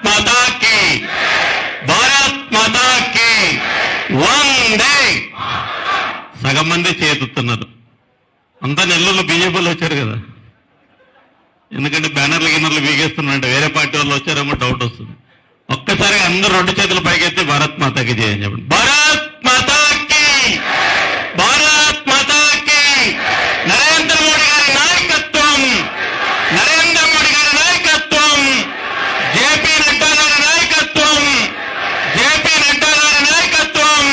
మాతా key, Bharat మాతా key, వందే. సగం మంది చేతున్నారు. అంతా నెల్లూరులో బీజేపీలో వచ్చారు కదా, ఎందుకంటే బ్యానర్లు గిన్నర్లు బీగేస్తున్నారంటే వేరే పార్టీ వాళ్ళు వచ్చారేమో డౌట్ వస్తుంది. ఒక్కసారి అందరూ రెండు చేతుల పైకెత్తి భారత్ మాతాకి చేయని చెప్పండి. భారత్ మాతాకి, భారత్ మాతాకి. నరేంద్ర మోడీ గారి నాయకత్వం, నరేంద్ర మోడీ గారి నాయకత్వం, జేపీ నడ్డా గారి నాయకత్వం, జేపీ నడ్డా గారి నాయకత్వం,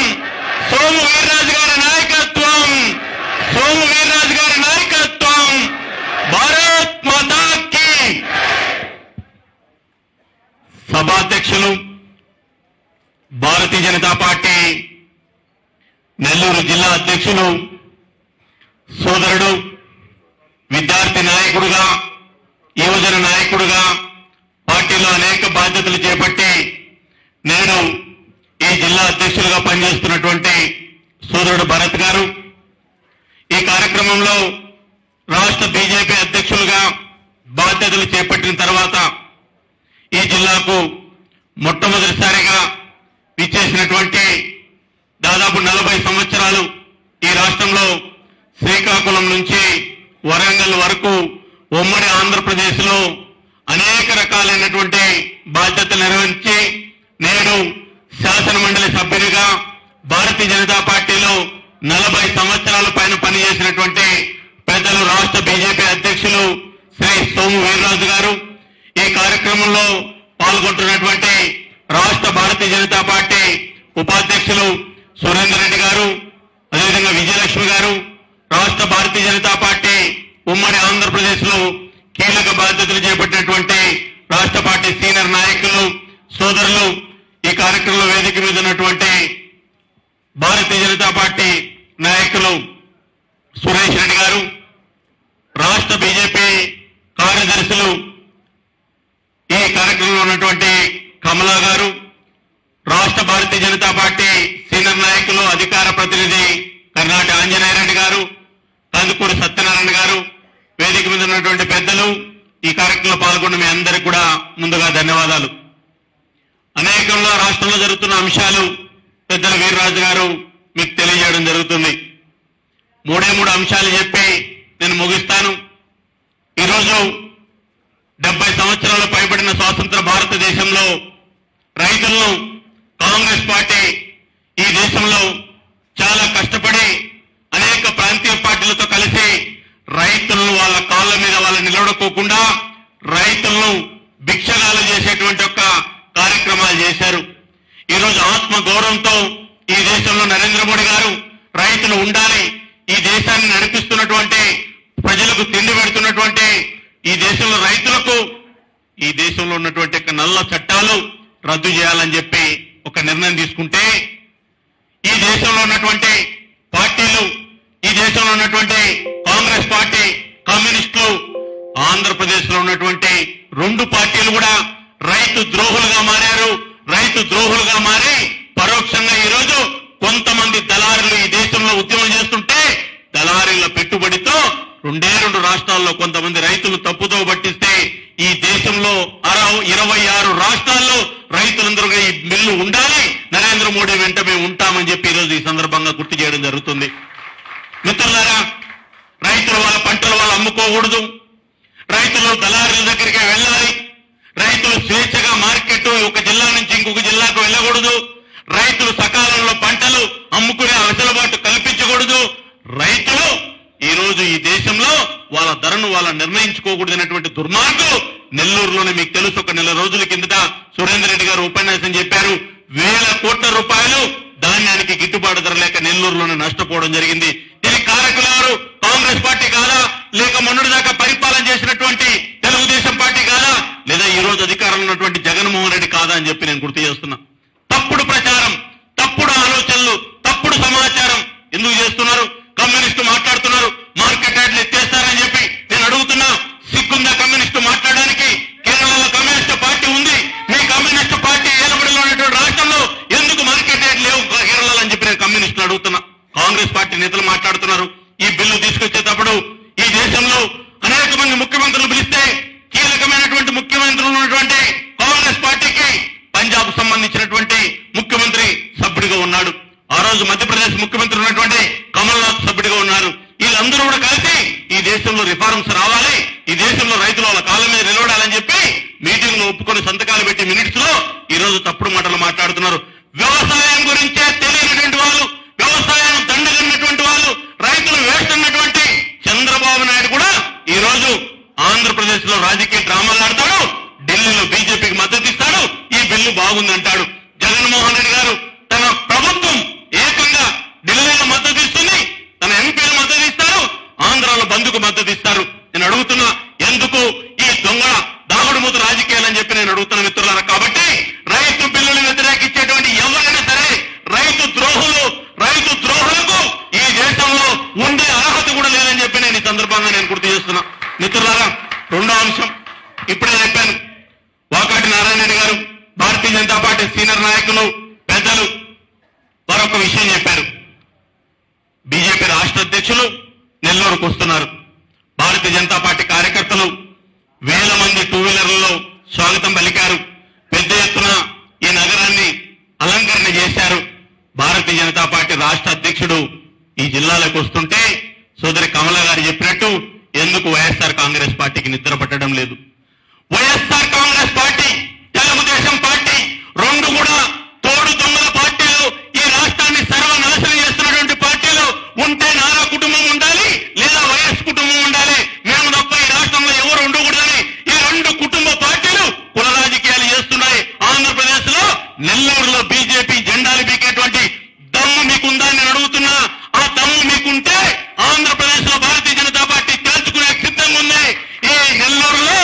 సోము వీర్రాజు గారి నాయకత్వం, సోము వీర్రాజు గారి నాయకత్వం. భారత్ మాతాకి. సభాధ్యక్షులు భారతీయ జనతా పార్టీ నెల్లూరు జిల్లా అధ్యక్షులు సోదరుడు, విద్యార్థి నాయకుడుగా, యువజన నాయకుడుగా పార్టీలో అనేక బాధ్యతలు చేపట్టి నేను ఈ జిల్లా అధ్యక్షులుగా పనిచేస్తున్నటువంటి సోదరుడు భరత్ గారు, ఈ కార్యక్రమంలో రాష్ట్ర బీజేపీ అధ్యక్షులుగా బాధ్యతలు చేపట్టిన తర్వాత ఈ జిల్లాకు మొట్టమొదటిసారిగా విచ్చేసినటువంటి దాదాపు 40 సంవత్సరాలు ఈ రాష్ట్రంలో శ్రీకాకుళం నుంచి వరంగల్ వరకు ఉమ్మడి ఆంధ్రప్రదేశ్లో అనేక రకాలైనటువంటి బాధ్యతలు నిర్వహించి నేను శాసన మండలి సభ్యునిగా భారతీయ జనతా పార్టీలో 40 సంవత్సరాల పైన పనిచేసినటువంటి పెద్దలు రాష్ట్ర బీజేపీ అధ్యక్షులు శ్రీ సోము వీర్రాజు గారు, ఈ కార్యక్రమంలో పాల్గొంటున్నటువంటి రాష్ట్ర భారతీయ జనతా పార్టీ ఉపాధ్యక్షులు సురేందర్ రెడ్డి గారు, అదేవిధంగా విజయలక్ష్మి గారు, రాష్ట్ర భారతీయ జనతా పార్టీ ఉమ్మడి ఆంధ్రప్రదేశ్ లో కీలక బాధ్యతలు చేపట్టినటువంటి రాష్ట్ర పార్టీ సీనియర్ నాయకులు, సోదరులు, ఈ కార్యక్రమంలో వేదిక మీద ఉన్నటువంటి భారతీయ జనతా పార్టీ నాయకులు సురేష్ రెడ్డి గారు, రాష్ట్ర బీజేపీ కార్యదర్శులు ఈ కార్యక్రమంలో ఉన్నటువంటి కమలా గారు, రాష్ట్ర భారతీయ జనతా పార్టీ సీనియర్ నాయకులు అధికార ప్రతినిధి కర్ణాటి ఆంజనేయ రెడ్డి గారు, కందుకూరు సత్యనారాయణ గారు, వేదిక మీద ఉన్నటువంటి పెద్దలు, ఈ కార్యక్రమంలో పాల్గొన్న మీ అందరికీ కూడా ముందుగా ధన్యవాదాలు. అనేకంలో రాష్ట్రంలో జరుగుతున్న అంశాలు పెద్దల వీర్రాజు గారు మీకు తెలియజేయడం జరుగుతుంది. మూడు అంశాలు చెప్పి నేను ముగిస్తాను. ఈరోజు 70 సంవత్సరాలు పైబడిన స్వాతంత్ర భారతదేశంలో రైతులను కాంగ్రెస్ పార్టీ ఈ దేశంలో చాలా కష్టపడి అనేక ప్రాంతీయ పార్టీలతో కలిసి రైతులను వాళ్ళ కాళ్ళ మీద వాళ్ళు నిలబడుకోకుండా రైతులను భిక్షగాలు చేసేటువంటి ఒక కార్యక్రమాలు చేశారు. ఈరోజు ఆత్మ గౌరవంతో ఈ దేశంలో నరేంద్ర మోడీ గారు రైతులు ఉండాలి, ఈ దేశాన్ని నడిపిస్తున్నటువంటి ప్రజలకు తిండి పెడుతున్నటువంటి ఈ దేశంలో రైతులకు ఈ దేశంలో ఉన్నటువంటి నల్ల చట్టాలు రద్దు చేయాలని చెప్పి ఒక నిర్ణయం తీసుకుంటే ఈ దేశంలో ఉన్నటువంటి పార్టీలు, ఈ దేశంలో ఉన్నటువంటి కాంగ్రెస్ పార్టీ, కమ్యూనిస్టులు, ఆంధ్రప్రదేశ్ లో ఉన్నటువంటి 2 పార్టీలు కూడా రైతు ద్రోహులుగా మారారు. రైతు ద్రోహులుగా మారి పరోక్షంగా ఈరోజు కొంతమంది దళారులు ఈ దేశంలో ఉద్యమం చేస్తుంటే దళారీల పెట్టుబడితో 2 రాష్ట్రాల్లో కొంతమంది రైతులు తప్పుదో పట్టిస్తే ఈ దేశంలో 26 రాష్ట్రాల్లో రైతులందరూ ఈ బిల్లు ఉండాలి, నరేంద్ర మోడీ వెంట మేము ఉంటామని చెప్పి ఈరోజు ఈ సందర్భంగా గుర్తు చేయడం జరుగుతుంది. మిత్రులారా, రైతులు వాళ్ళ పంటలు వాళ్ళు అమ్ముకోకూడదు, రైతులు దళారుల దగ్గరికి వెళ్ళాలి, రైతులు స్వేచ్ఛగా మార్కెట్ ఒక జిల్లా నుంచి ఇంకొక జిల్లాకు వెళ్ళకూడదు, రైతులు సకాలంలో పంటలు అమ్ముకునే వెసులుబాటు కల్పించకూడదు, రైతులు ఈ రోజు ఈ దేశంలో వాళ్ళ ధరను వాళ్ళ నిర్ణయించుకోకూడదనేటువంటి దుర్మార్గం నెల్లూరులోనే మీకు తెలుసు. ఒక 4 రోజుల కిందట సురేందర్ రెడ్డి గారు ఉపన్యాసం చెప్పారు. 1000 కోట్ల రూపాయలు ధాన్యానికి గిట్టుబాటు ధర లేక నెల్లూరులోనే నష్టపోవడం జరిగింది. దీనికి కారకులు ఎవరు? కాంగ్రెస్ పార్టీ కాదా, లేక మొన్నటి దాకా పరిపాలన చేసినటువంటి తెలుగుదేశం పార్టీ కాదా, లేదా ఈ రోజు అధికారంలో ఉన్నటువంటి జగన్మోహన్ రెడ్డి కాదా అని చెప్పి నేను గుర్తు చేస్తున్నా. తప్పుడు ప్రచారం, తప్పుడు ఆలోచనలు, తప్పుడు సమాచారం ఎందుకు చేస్తున్నారు? కమ్యూనిస్టు మాట్లాడుతున్నారు, మార్కెట్ యార్డ్లు ఎత్తేస్తారని చెప్పి నేను అడుగుతున్నా. సిగ్గుందా కమ్యూనిస్టు మాట్లాడడానికి? కేరళలో కమ్యూనిస్టు పార్టీ ఉంది, మీ కమ్యూనిస్టు పార్టీ ఏలబడిలో ఉన్నటువంటి రాష్ట్రంలో ఎందుకు మార్కెట్ యార్డ్ లేవు కేరళలో అని చెప్పి నేను కమ్యూనిస్టులు అడుగుతున్నా. కాంగ్రెస్ పార్టీ నేతలు మాట్లాడుతున్నారు. ఈ బిల్లు తీసుకొచ్చేటప్పుడు ఈ దేశంలో అనేక మంది ముఖ్యమంత్రులు పిలిస్తే కీలకమైనటువంటి ముఖ్యమంత్రులు ఉన్నటువంటి కాంగ్రెస్ పార్టీకి రైతులు వాళ్ళ కాళ్ళ మీద నిలబడాలని చెప్పి మీటింగ్ లో ఒప్పుకొని సంతకాలు పెట్టి మినిట్స్ లో ఈ రోజు తప్పుడు మాటలు మాట్లాడుతున్నారు. వ్యవసాయం గురించే తెలియనటువంటి వాళ్ళు, వ్యవసాయం దండగన్నటువంటి వాళ్ళు, రైతులు వేస్తున్నటువంటి చంద్రబాబు నాయుడు కూడా ఈ రోజు ఆంధ్రప్రదేశ్ లో రాజకీయ డ్రామాలు ఆడతాడు, ఢిల్లీలో బీజేపీకి మద్దతు ఇస్తాడు, ఈ బిల్లు బాగుందంటాడు. జగన్మోహన్ రెడ్డి గారు తన ప్రభుత్వం ఏకంగా ఢిల్లీలో మద్దతు ఇస్తుంది, తన ఎంపీలు మద్దతు ఇస్తారు, ఆంధ్రాలో బంధుకు మద్దతు ఇస్తారు. నేను అడుగుతున్నా, ఎందుకు ఈ దొంగ దాగుడు మూత రాజకీయాలని చెప్పి నేను అడుగుతున్నా మిత్రులారా. కాబట్టి రైతు బిల్లులు వ్యతిరేకించేటువంటి ఎవరైనా సరే రైతు ద్రోహులకు ఈ దేశంలో ఉండే అర్హత కూడా లేదని చెప్పి నేను ఈ సందర్భంగా నేను గుర్తు చేస్తున్నా మిత్రులారా. రెండో అంశం ఇప్పుడే చెప్పాను, వాకాటి నారాయణ రెడ్డి గారు భారతీయ జనతా పార్టీ సీనియర్ నాయకులు పెద్దలు మరొక విషయం చెప్పారు. బీజేపీ రాష్ట్ర అధ్యక్షులు నెల్లూరుకు వస్తున్నారు. భారతీయ జనతా పార్టీ కార్యకర్తలు వేల మంది టూ వీలర్లలో స్వాగతం పలికారు. పెద్ద ఎత్తున ఈ నగరాన్ని అలంకరణ చేశారు. భారతీయ జనతా పార్టీ రాష్ట్ర అధ్యక్షుడు ఈ జిల్లాలకు వస్తుంటే సోదరి కమల గారు చెప్పినట్టు ఎందుకు వైఎస్ఆర్ కాంగ్రెస్ పార్టీకి నిద్ర పట్టడం లేదు? వైఎస్ఆర్ కాంగ్రెస్ పార్టీ, తెలుగుదేశం పార్టీ రెండు కూడా తోడు దొంగల పార్టీలు, ఈ రాష్ట్రాన్ని సర్వనాశనం చేస్తున్నటువంటి పార్టీలు. ఉంటే నారా కుటుంబం ఉండాలి, లేదా వైఎస్ కుటుంబం ఉండాలి, మేము తప్ప ఈ రాష్ట్రంలో ఎవరు ఉండకూడదని ఈ రెండు కుటుంబ పార్టీలు కుల రాజకీయాలు చేస్తున్నాయి. ఆంధ్రప్రదేశ్ లో నెల్లూరులో బీజేపీ జెండాలు బీకేటువంటి దమ్ము మీకుందా అని అడుగుతున్నా. ఆ దమ్ము మీకుంటే ఆంధ్రప్రదేశ్ లో భారతీయ జనతా పార్టీ తేల్చుకునే సిద్ధంగా ఉంది. ఈ నెల్లూరులో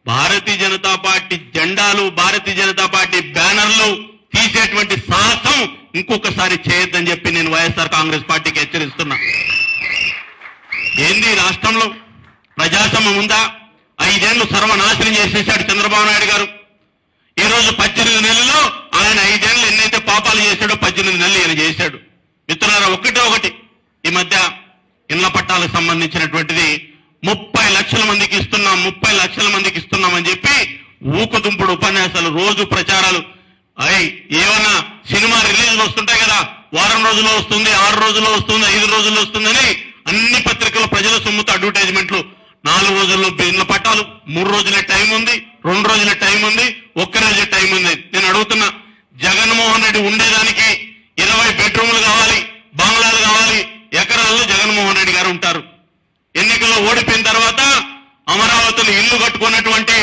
భారతీయ జనతా పార్టీ జెండాలు, భారతీయ జనతా పార్టీ బ్యానర్లు తీసేటువంటి సాహసం ఇంకొకసారి చేయొద్దని చెప్పి నేను వైఎస్ఆర్ కాంగ్రెస్ పార్టీకి హెచ్చరిస్తున్నా. ఏంది రాష్ట్రంలో ప్రజాస్వామ్యం ఉందా? 5 ఏళ్లు సర్వనాశనం చేసేశాడు చంద్రబాబు నాయుడు గారు. ఈ రోజు 18 నెలల్లో ఆయన 5 ఏళ్లు ఎన్నైతే పాపాలు చేశాడో 18 నెలలు ఈయన చేశాడు. మిత్రులారా, ఒకటి ఈ మధ్య ఇళ్ల పట్టాలకు సంబంధించినటువంటిది 30 లక్షల మందికి ఇస్తున్నాం, 30 లక్షల మందికి ఇస్తున్నామని చెప్పి ఊకదుంపుడు ఉపన్యాసాలు, రోజు ప్రచారాలు. ఏమన్నా సినిమా రిలీజ్ వస్తుంటాయి కదా, వారం రోజుల్లో వస్తుంది, 6 రోజుల్లో వస్తుంది, 5 రోజుల్లో వస్తుందని అన్ని పత్రికలు ప్రజల సొమ్ముతో అడ్వర్టైజ్మెంట్లు. 4 రోజుల్లో ఇళ్ల పట్టాలు, 3 రోజులే టైం ఉంది, 2 రోజులే టైం ఉంది, 1 రోజే టైం ఉంది. నేను అడుగుతున్నా, జగన్మోహన్ రెడ్డి ఉండేదానికి 20 బెడ్రూమ్లు కావాలి, బంగ్లాలు కావాలి, ఎకరాల్లో జగన్మోహన్ రెడ్డి గారు ఉంటారు. ఎన్నికల్లో ఓడిపోయిన తర్వాత అమరావతిలో ఇల్లు కట్టుకున్నటువంటి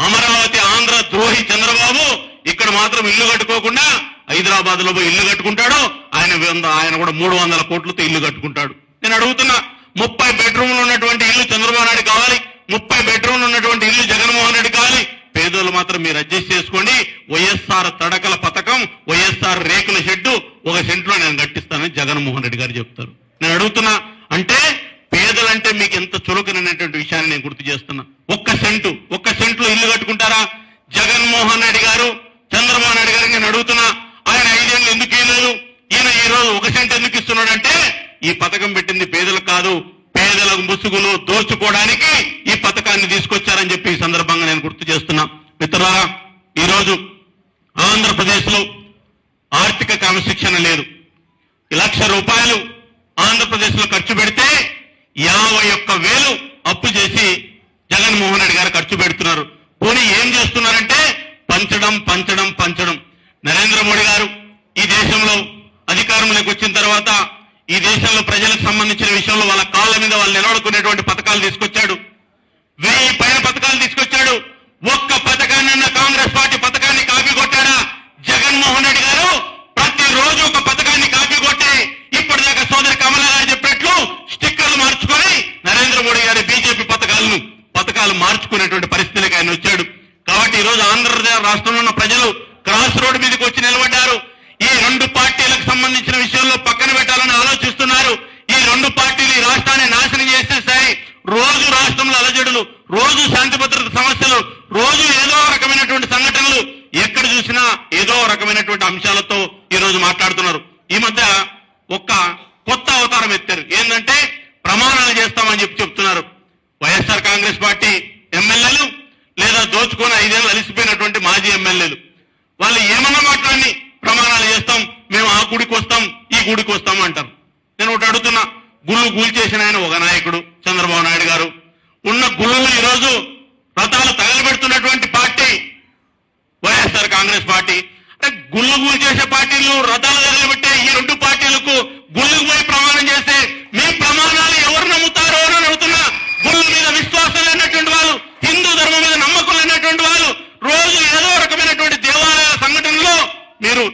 అమరావతి ఆంధ్ర ద్రోహి చంద్రబాబు ఇక్కడ మాత్రం ఇల్లు కట్టుకోకుండా హైదరాబాద్ లో పోయి ఇల్లు కట్టుకుంటాడు. ఆయన కూడా 300 కోట్లతో ఇల్లు కట్టుకుంటాడు. నేను అడుగుతున్నా, 30 బెడ్రూమ్లు ఉన్నటువంటి ఇల్లు చంద్రబాబు నాయుడు కావాలి, 30 బెడ్రూమ్లు ఉన్నటువంటి ఇల్లు జగన్మోహన్ రెడ్డి కావాలి. పేదోళ్ళు మాత్రం మీరు అడ్జస్ట్ చేసుకోండి. వైఎస్ఆర్ తడకల పథకం, వైఎస్ఆర్ రేకుల షెడ్డు 1 సెంట్లో నేను కట్టిస్తానని జగన్మోహన్ రెడ్డి గారు చెప్తారు. నేను అడుగుతున్నా, అంటే పేదలంటే మీకు ఎంత చులకననేటువంటి విషయాన్ని నేను గుర్తు చేస్తున్నా. 1 సెంట్లో ఇల్లు కట్టుకుంటారా? జగన్మోహన్ రెడ్డి గారు, చంద్రబాబు నాయుడు గారు నేను అడుగుతున్నా, ఆయన 5 ఏళ్ళు ఎందుకు ఇవ్వలేదు? ఈయన ఈ రోజు 1 సెంట్ ఎందుకు ఇస్తున్నాడంటే ఈ పథకం పెట్టింది పేదలకు కాదు, పేదల ముసుగులు దోచుకోవడానికి ఈ పథకాన్ని తీసుకొచ్చారని చెప్పి ఈ సందర్భంగా నేను గుర్తు చేస్తున్నా. మిత్రులారా, ఈరోజు ఆంధ్రప్రదేశ్ లో ఆర్థిక క్రమశిక్షణ లేదు. 1,00,000 రూపాయలు ఆంధ్రప్రదేశ్ లో ఖర్చు పెడితే 51,000 అప్పు చేసి జగన్మోహన్ రెడ్డి గారు ఖర్చు పెడుతున్నారు. పోనీ ఏం చేస్తున్నారంటే పంచడం. నరేంద్ర మోడీ గారు ఈ దేశంలో అధికారంలోకి వచ్చిన తర్వాత ఈ దేశంలో ప్రజలకు సంబంధించిన విషయంలో వాళ్ళ కాళ్ళ మీద వాళ్ళు నిలబడుకునేటువంటి పథకాలు తీసుకొచ్చాడు. 1000 పైన పథకాలు తీసుకొచ్చాడు. ఒక్క పథకాన్ని కాంగ్రెస్ పార్టీ పథకాన్ని కాపీ కొట్టాడా? జగన్మోహన్ రెడ్డి గారు ప్రతిరోజు ఒక పథకాన్ని కాపీ కొట్టి ఇప్పటిదాకా సోదరి కమల గారు చెప్పినట్లు స్టిక్కర్లు మార్చుకొని నరేంద్ర మోడీ గారి బీజేపీ పథకాలు మార్చుకునేటువంటి పరిస్థితికి ఆయన వచ్చాడు. కాబట్టి ఈ రోజు ఆంధ్రప్రదేశ్ రాష్ట్రంలో ఉన్న ప్రజలు క్రాస్ రోడ్ మీదకి వచ్చి నిలబడ్డారు. ఈ 2 పార్టీలకు సంబంధించిన విషయంలో పక్కన పెట్టాలని ఆలోచిస్తున్నారు. ఈ 2 పార్టీలు ఈ రాష్ట్రాన్ని నాశనం చేసేసాయి. రోజు రాష్ట్రంలో అలజడులు, రోజు శాంతి భద్రత సమస్యలు, రోజు ఏదో రకమైనటువంటి సంఘటనలు, ఎక్కడ చూసినా ఏదో రకమైనటువంటి అంశాలతో ఈ రోజు మాట్లాడుతున్నారు. ఈ మధ్య ఒక కొత్త అవతారం ఎత్తారు. ఏంటంటే ప్రమాణాలు చేస్తామని చెప్తున్నారు. వైఎస్ఆర్ కాంగ్రెస్ పార్టీ ఎమ్మెల్యేలు లేదా దోచుకొని 5 ఏళ్ళు అలిసిపోయినటువంటి మాజీ ఎమ్మెల్యేలు వాళ్ళు ఏమన్నా మాట్లాడి ప్రమాణాలు చేస్తాం, మేము ఆ గుడికి వస్తాం, ఈ గుడికి వస్తాం అంటారు. నేను ఒకటి అడుగుతున్నా, గుళ్ళు కూల్చేసిన ఆయన ఒక నాయకుడు చంద్రబాబు నాయుడు గారు, ఉన్న గుళ్ళను ఈరోజు రథాలు తగలబెడుతున్నటువంటి పార్టీ వైఎస్ఆర్ కాంగ్రెస్ పార్టీ. అంటే గుళ్ళు గురి చేసే పార్టీలు రథాలు తగలబెట్టే ఈ రెండు పార్టీలకు గుళ్ళకు పోయి ప్రమాణం చేస్తే మీ ప్రమాణాలు ఎవరు నమ్ముతారో అని అడుగుతున్నా. గుళ్ళ మీద విశ్వాసం లేనటువంటి వాళ్ళు, హిందూ ధర్మం మీద నమ్మకం లేనటువంటి వాళ్ళు రోజు ఏదో రకమైనటువంటి దేవాలయ సంఘటనలో మీరు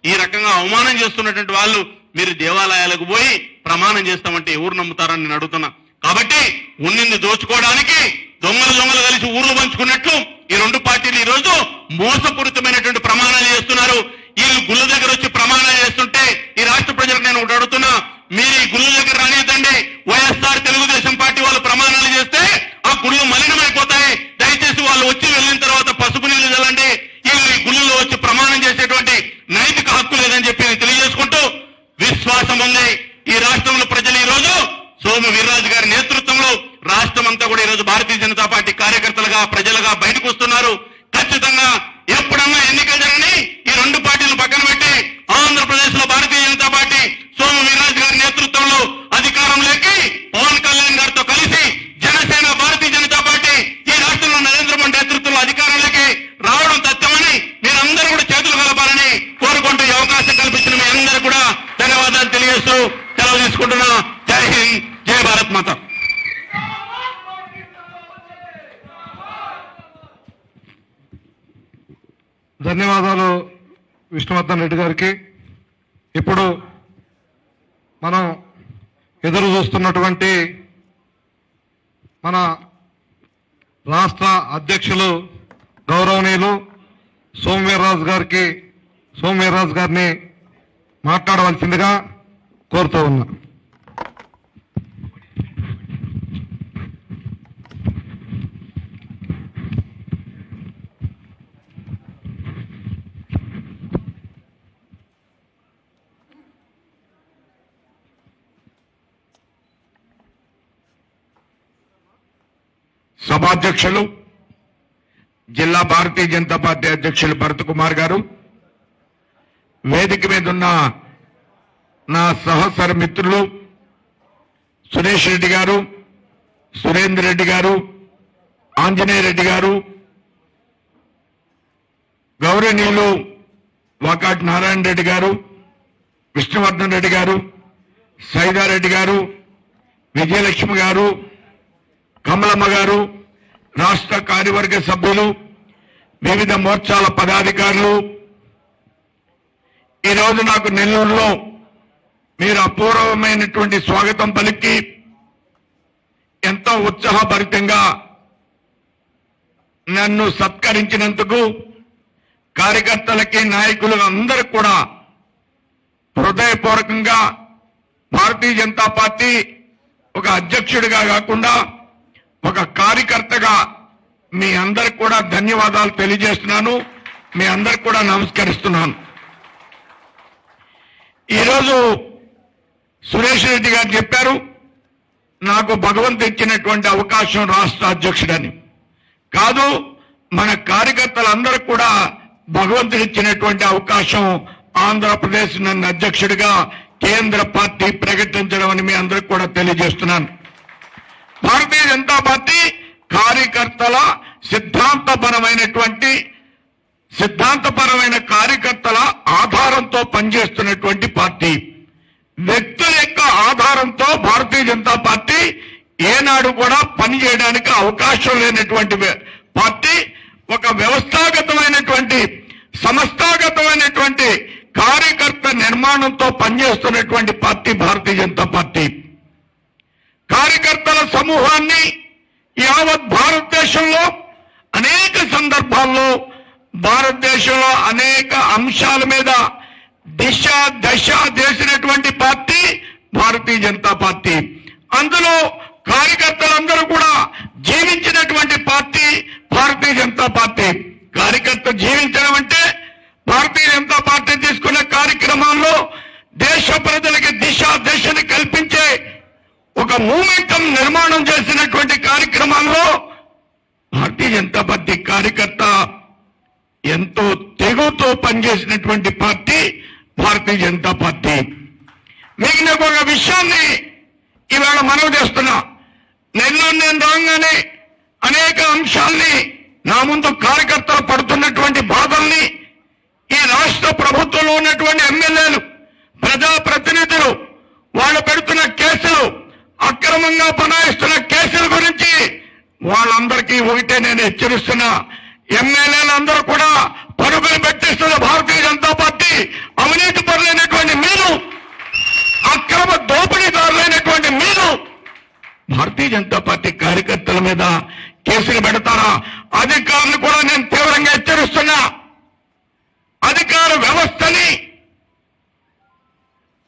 ఈ రకంగా అవమానం చేస్తున్నటువంటి వాళ్ళు మీరు దేవాలయాలకు పోయి ప్రమాణం చేస్తామంటే ఎవరు నమ్ముతారని నేను అడుగుతున్నా. కాబట్టి ఉన్నింది దోచుకోవడానికి దొంగలు కలిసి ఊర్లు పంచుకున్నట్లు ఈ రెండు పార్టీలు ఈ రోజు మోసపూరితమైనటువంటి ప్రమాణాలు చేస్తున్నారు. వీళ్ళు గుళ్ళ దగ్గర వచ్చి ప్రమాణాలు చేస్తుంటే ఈ రాష్ట్ర ప్రజలకు నేను ఒకటి అడుగుతున్నా, మీరు ఈ గుళ్ళ దగ్గర రానిద్దండి. వైఎస్ఆర్ తెలుగుదేశం పార్టీ వాళ్ళు ప్రమాణాలు చేస్తే ఆ గుళ్ళు మలినమైపోతాయి. దయచేసి వాళ్ళు వచ్చి వెళ్ళిన తర్వాత పసుపు నీళ్లు చల్లండి. వీళ్ళు ఈ గుళ్ళలో వచ్చి ప్రమాణం చేసేటువంటి నైతిక హక్కు లేదని చెప్పి నేను తెలియజేసుకుంటూ, విశ్వాసం ఉంది ఈ రాష్ట్రంలో ప్రజలు ఈ రోజు సోము వీర్రాజు గారి నేతృత్వంలో రాష్ట్రం అంతా కూడా ఈరోజు భారతీయ జనతా పార్టీ కార్యకర్తలుగా ప్రజలుగా బయటకు వస్తున్నారు. ఖచ్చితంగా ఎప్పుడన్నా ఎన్నికలు జరగని ఈ రెండు పార్టీలను పక్కన పెట్టి ఆంధ్రప్రదేశ్ లో భారతీయ జనతా పార్టీ సోము వీర్రాజు గారి నేతృత్వంలో అధికారంలోకి పవన్ కళ్యాణ్ గారితో కలిసి జనసేన భారతీయ జనతా పార్టీ ఈ రాష్ట్రంలో నరేంద్ర మోడీ నేతృత్వంలో అధికారంలోకి రావడం తథ్యమని మీరందరూ కూడా చేతులు కలపాలని కోరుకుంటూ ఈ అవకాశం కల్పించిన మీ అందరూ కూడా ధన్యవాదాలు తెలియజేస్తూ సెలవు తీసుకుంటున్నా. జై హింద్, జై భారత్ మాత. ధన్యవాదాలు విష్ణువర్ధన్ రెడ్డి గారికి. ఇప్పుడు మనం ఎదురు చూస్తున్నటువంటి మన రాష్ట్ర అధ్యక్షులు గౌరవనీయులు సోము వీర్రాజు గారిని మాట్లాడవలసిందిగా కోరుతూ ఉన్నా. సభాధ్యక్షులు జిల్లా భారతీయ జనతా పార్టీ అధ్యక్షులు భరత్ కుమార్ గారు, వేదిక మీద ఉన్న నా సహచర మిత్రులు సురేష్ రెడ్డి గారు, సురేందర్ రెడ్డి గారు, ఆంజనేయ రెడ్డి గారు, గౌరవనీయులు వాకాటి నారాయణ రెడ్డి గారు, విష్ణువర్ధన్ రెడ్డి గారు, సైదారెడ్డి గారు, విజయలక్ష్మి గారు, కమలమ్మ గారు, రాష్ట్ర కార్యవర్గ సభ్యులు, వివిధ మోర్చాల పదాధికారులు, ఈరోజు నాకు నెల్లూరులో మీరు అపూర్వమైనటువంటి స్వాగతం పలికి ఎంతో ఉత్సాహభరితంగా నన్ను సత్కరించినందుకు కార్యకర్తలకి నాయకులు అందరూ కూడా హృదయపూర్వకంగా భారతీయ జనతా పార్టీ ఒక అధ్యక్షుడిగా కాకుండా ఒక కార్యకర్తగా మీ అందరికి కూడా ధన్యవాదాలు తెలియజేస్తున్నాను. మీ అందరికి కూడా నమస్కరిస్తున్నాను. ఈరోజు సురేష్ రెడ్డి గారు చెప్పారు, నాకు భగవంతు ఇచ్చినటువంటి అవకాశం రాష్ట్ర అధ్యక్షుడని. కాదు, మన కార్యకర్తలందరూ కూడా భగవంతుడు ఇచ్చినటువంటి అవకాశం ఆంధ్రప్రదేశ్ నన్ను అధ్యక్షుడిగా కేంద్ర పార్టీ ప్రకటించడం అని మీ అందరికి కూడా తెలియజేస్తున్నాను. భారతీయ జనతా పార్టీ కార్యకర్తల సిద్ధాంతపరమైన కార్యకర్తల ఆధారంతో పనిచేస్తున్నటువంటి పార్టీ. వ్యక్తుల యొక్క ఆధారంతో భారతీయ జనతా పార్టీ ఏనాడు కూడా పనిచేయడానికి అవకాశం లేనటువంటి పార్టీ. ఒక వ్యవస్థాగతమైనటువంటి సంస్థాగతమైనటువంటి కార్యకర్త నిర్మాణంతో పనిచేస్తున్నటువంటి పార్టీ భారతీయ జనతా పార్టీ. కార్యకర్తల సమూహాన్ని యావత్ భారతదేశంలో అనేక సందర్భాల్లో భారతదేశంలో అనేక అంశాల మీద దశ చేసినటువంటి పార్టీ భారతీయ జనతా పార్టీ. అందులో కార్యకర్తలందరూ కూడా జీవించినటువంటి పార్టీ భారతీయ జనతా పార్టీ. కార్యకర్త జీవించడం అంటే భారతీయ జనతా పార్టీ తీసుకున్న కార్యక్రమాల్లో దేశ ప్రజలకి దశని కల్పించే ఒక మూమెంటం నిర్మాణం చేసినటువంటి కార్యక్రమాల్లో భారతీయ జనతా పార్టీ కార్యకర్త ఎంతో తెగుతో పనిచేసినటువంటి పార్టీ భారతీయ జనతా పార్టీ. మీకు ఒక విషయాన్ని ఇవాళ మనవి చేస్తున్నా. నెల్లూరు నేను రాగానే అనేక అంశాల్ని నా ముందు కార్యకర్తలు పడుతున్నటువంటి బాధల్ని ఈ రాష్ట్ర ప్రభుత్వంలో ఉన్నటువంటి ఎమ్మెల్యేలు, ప్రజాప్రతినిధులు వాళ్ళు పెడుతున్న కేసులు, అక్రమంగా బనాయిస్తున్న కేసుల గురించి వాళ్ళందరికీ ఒకటే నేను హెచ్చరిస్తున్నా. ఎమ్మెల్యేలందరూ కూడా పరుగులు పెట్టిస్తున్న భారతీయ జనతా పార్టీ అవినీతి పరులైనటువంటి మీరు, అక్రమ దోపిడీదారులైనటువంటి మీరు భారతీయ జనతా పార్టీ కార్యకర్తల మీద కేసులు పెడతారా? అధికారులు కూడా నేను తీవ్రంగా హెచ్చరిస్తున్నా. అధికార వ్యవస్థని,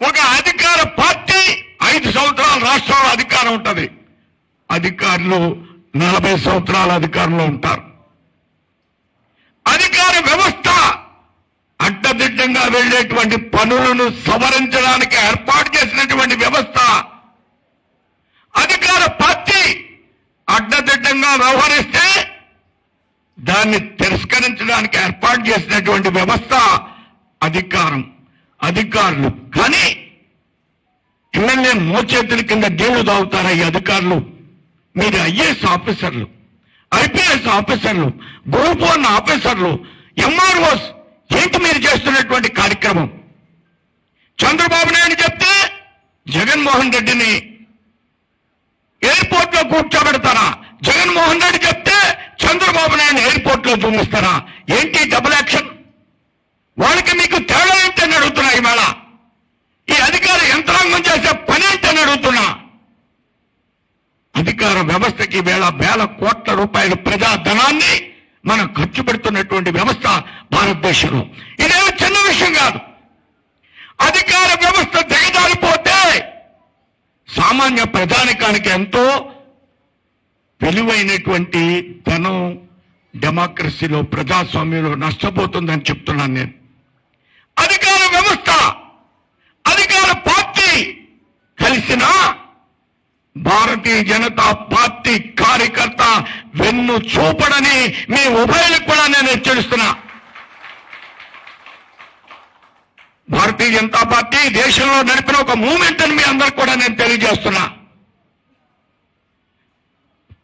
ఒక అధికార పార్టీ 5 సంవత్సరాల రాష్ట్రంలో అధికారం ఉంటుంది, అధికారులు 40 సంవత్సరాల అధికారంలో ఉంటారు. అధికార వ్యవస్థ అడ్డదిడ్డంగా వెళ్లేటువంటి పనులను సవరించడానికి ఏర్పాటు చేసినటువంటి వ్యవస్థ. అధికార పార్టీ అడ్డదిడ్డంగా వ్యవహరిస్తే దాన్ని తిరస్కరించడానికి ఏర్పాటు చేసినటువంటి వ్యవస్థ అధికారం, అధికారులు. కానీ ఎమ్మెల్యే మోచేతుల కింద నీళ్లు తాగుతారా ఈ అధికారులు? మీరు ఐఏఎస్ ఆఫీసర్లు, ఐపీఎస్ ఆఫీసర్లు, గ్రూప్ 1 ఆఫీసర్లు, ఎంఆర్ఓస్, ఏంటి మీరు చేస్తున్నటువంటి కార్యక్రమం? చంద్రబాబు నాయుడు చెప్తే జగన్మోహన్ రెడ్డిని ఎయిర్పోర్ట్ లో కూర్చోబెడతారా? జగన్మోహన్ రెడ్డి చెప్తే చంద్రబాబు నాయుడు ఎయిర్పోర్ట్ లో చూపిస్తారా? ఏంటి డబుల్ యాక్షన్? వాళ్ళకి మీకు తేడా ఏంటని అడుగుతున్నా. ఈవేళ ఈ అధికార యంత్రాంగం చేసే పని ఏంటని అడుగుతున్నా. అధికార వ్యవస్థకి వేల కోట్ల రూపాయల ప్రజాధనాన్ని మనం ఖర్చు పెడుతున్నటువంటి వ్యవస్థ భారతదేశంలో. ఇదేమో చిన్న విషయం కాదు. అధికార వ్యవస్థ దిగజారిపోతే సామాన్య ప్రజానికానికి ఎంతో విలువైనటువంటి ధనం డెమోక్రసీలో, ప్రజాస్వామ్యంలో నష్టపోతుందని చెప్తున్నాను నేను. అధికార వ్యవస్థ, అధికార పార్టీ కలిసిన భారతీయ జనతా పార్టీ కార్యకర్త వెన్ను చూపడని మీ ఉభయులకు కూడా నేను హెచ్చరిస్తున్నా. భారతీయ జనతా పార్టీ దేశంలో నడిపిన ఒక మూవ్మెంట్ అని మీ అందరికి కూడా నేను తెలియజేస్తున్నా.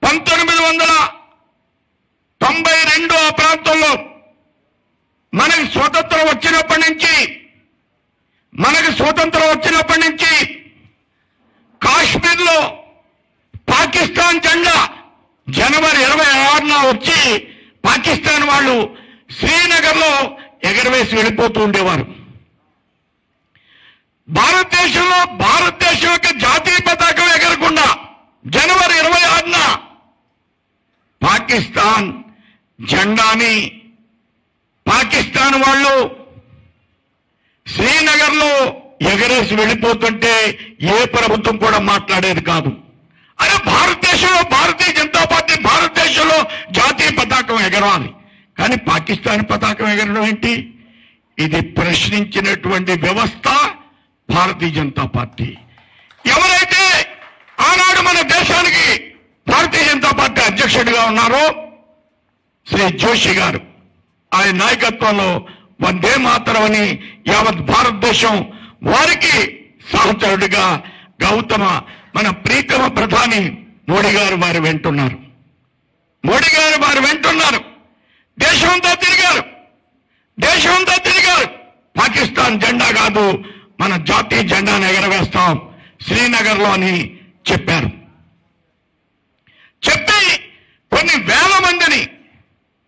1992 ఆ ప్రాంతంలో మనకి స్వతంత్రం వచ్చినప్పటి నుంచి కాశ్మీర్లో పాకిస్తాన్ జెండా జనవరి 26న వచ్చి పాకిస్తాన్ వాళ్ళు శ్రీనగర్లో ఎగరవేసి వెళ్ళిపోతూ ఉండేవారు. భారతదేశం యొక్క జాతీయ పతాకం ఎగరకుండా జనవరి 26న పాకిస్తాన్ జెండాని పాకిస్తాన్ వాళ్ళు శ్రీనగర్లో ఎగరేసి వెళ్ళిపోతుంటే ఏ ప్రభుత్వం కూడా మాట్లాడేది కాదు. అదే భారతదేశంలో భారతీయ జనతా పార్టీ భారతదేశంలో జాతీయ పతాకం ఎగరాలి, కానీ పాకిస్తాన్ పతాకం ఎగరడం ఏంటి? ఇది ప్రశ్నించినటువంటి వ్యవస్థ భారతీయ జనతా పార్టీ. ఎవరైతే ఆనాడు మన దేశానికి భారతీయ జనతా పార్టీ అధ్యక్షుడిగా ఉన్నారో శ్రీ జోషి గారు, ఆయన నాయకత్వంలో వందే మాతరం అని యావత్ భారతదేశం వారికి సహచరుడిగా గౌతమ మన ప్రీతమ ప్రధాని మోడీ గారు వారు వెంటున్నారు. దేశమంతా తిరిగారు. పాకిస్తాన్ జెండా కాదు, మన జాతీయ జెండాను ఎగరవేస్తాం శ్రీనగర్లో అని చెప్పారు. చెప్పి కొన్ని వేల మందిని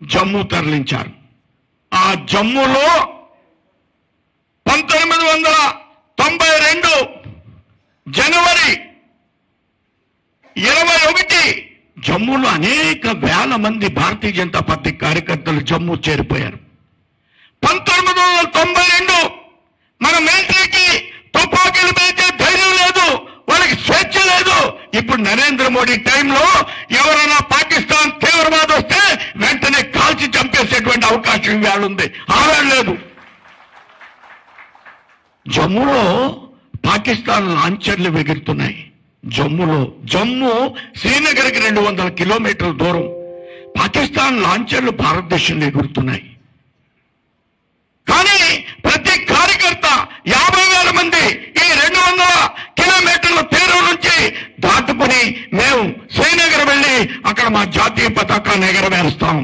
జమ్మూ తరలించారు. ఆ జమ్మూలో 1992 జనవరి 21 జమ్మూలో అనేక వేల మంది భారతీయ జనతా పార్టీ కార్యకర్తలు జమ్మూ చేరిపోయారు. 1992 మన మిలిటరీకి తుపాకీలు పేల్చే ధైర్యం లేదు, వాళ్ళకి స్వేచ్ఛ లేదు. ఇప్పుడు నరేంద్ర మోడీ టైంలో ఎవరైనా పాకిస్తాన్ తీవ్రవాదం వస్తే వెంటనే కాల్చి చంపేసేటువంటి అవకాశం ఇవాళ ఉంది, ఆవేళ లేదు. జమ్మూలో పాకిస్తాన్ లాంచర్లు ఎగురుతున్నాయి. జమ్మూ శ్రీనగర్కి 200 కిలోమీటర్ల దూరం. పాకిస్తాన్ లాంచర్లు భారతదేశంలో ఎగురుతున్నాయి. కానీ ప్రతి కార్యకర్త 50,000 మంది ఈ 200 కిలోమీటర్ల తీరం నుంచి దాటుకుని మేము పతాకాన్ని ఎగరవేస్తాం.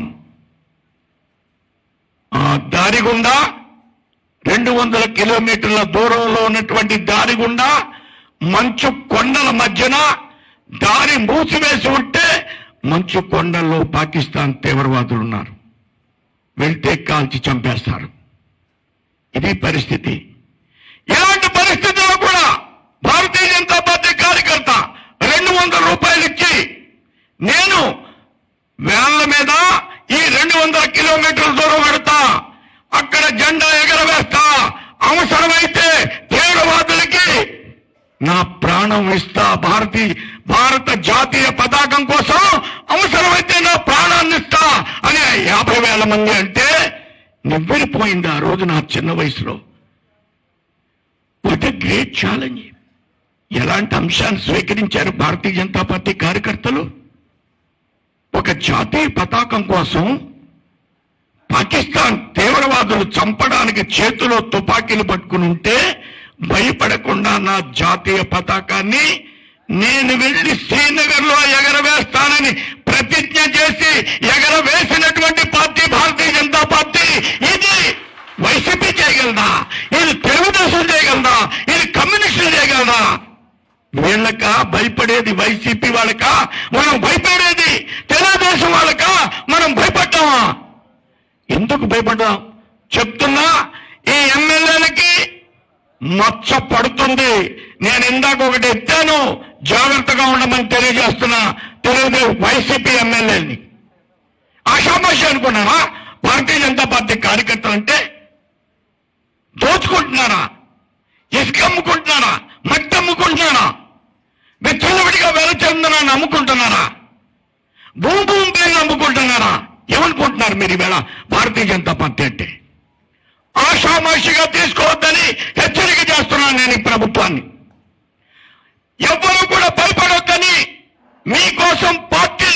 ఆ దారి గుండా 200 కిలోమీటర్ల దూరంలో ఉన్నటువంటి దారి గుండా మంచు కొండల మధ్యన దారి మూసివేసి ఉంటే మంచు కొండల్లో పాకిస్తాన్ తీవ్రవాదులు ఉన్నారు. వెళ్తే కాల్చి చంపేస్తారు. ఇది పరిస్థితి. ఇలాంటి పరిస్థితుల్లో కూడా భారతీయ జనతా పార్టీ కార్యకర్త 200 రూపాయలు ఇచ్చి నేను వేళ్ల మీద ఈ 200 కిలోమీటర్ల దూరం పెడతా, అక్కడ జెండా ఎగరవేస్తా, అవసరమైతే తీవ్రవాదులకి నా ప్రాణం ఇస్తా, భారత జాతీయ పతాకం కోసం అవసరమైతే నా ప్రాణాన్ని ఇస్తా అని 50,000 మంది అంటే నివ్వెరపోయింది ఆ రోజు నా చిన్న వయసులో. What a great challenge. ఎలాంటి అంశాన్ని స్వీకరించారు భారతీయ జనతా పార్టీ కార్యకర్తలు? ఒక జాతీయ పతాకం కోసం పాకిస్తాన్ తీవ్రవాదులు చంపడానికి చేతిలో తుపాకీలు పట్టుకుని ఉంటే భయపడకుండా నా జాతీయ పతాకాన్ని నేను వెళ్లి శ్రీనగర్ లో ఎగరవేస్తానని ప్రతిజ్ఞ చేసి ఎగరవేసినటువంటి పార్టీ భారతీయ జనతా పార్టీ. ఇది వైసీపీ చేయగలదా? ఇది తెలుగుదేశం చేయగలదా? ఇది కమ్యూనిస్టులు చేయగలదా? వీళ్ళక భయపడేది వైసీపీ వాళ్ళక, మనం భయపడేది తెలుగుదేశం వాళ్ళక. మనం భయపడ్డామా? ఎందుకు భయపడ్డాం చెప్తున్నా. ఈ ఎమ్మెల్యేలకి మచ్చ పడుతుంది. నేను ఇందాక ఒకటి ఎత్తాను, జాగ్రత్తగా ఉండమని తెలియజేస్తున్నా. తెలుగుదేశం వైసీపీ ఎమ్మెల్యేని ఆషామాషి అనుకున్నారా? భారతీయ జనతా పార్టీ కార్యకర్తలు అంటే దోచుకుంటున్నారా? ఇసుక అమ్ముకుంటున్నారా? మట్టి అమ్ముకుంటున్నారా? విచ్చలవిడిగా వెలచందనాన్ని అమ్ముకుంటున్నారా? భూమి పేరు అమ్ముకుంటున్నారా? ఏమనుకుంటున్నారు మీరు ఈవేళ భారతీయ జనతా పార్టీ అంటే? ఆషామాషిగా తీసుకోవద్దని హెచ్చరిక చేస్తున్నాను నేను ఈ ప్రభుత్వాన్ని. ఎవ్వరూ కూడా భయపడొద్దని, మీకోసం పార్టీ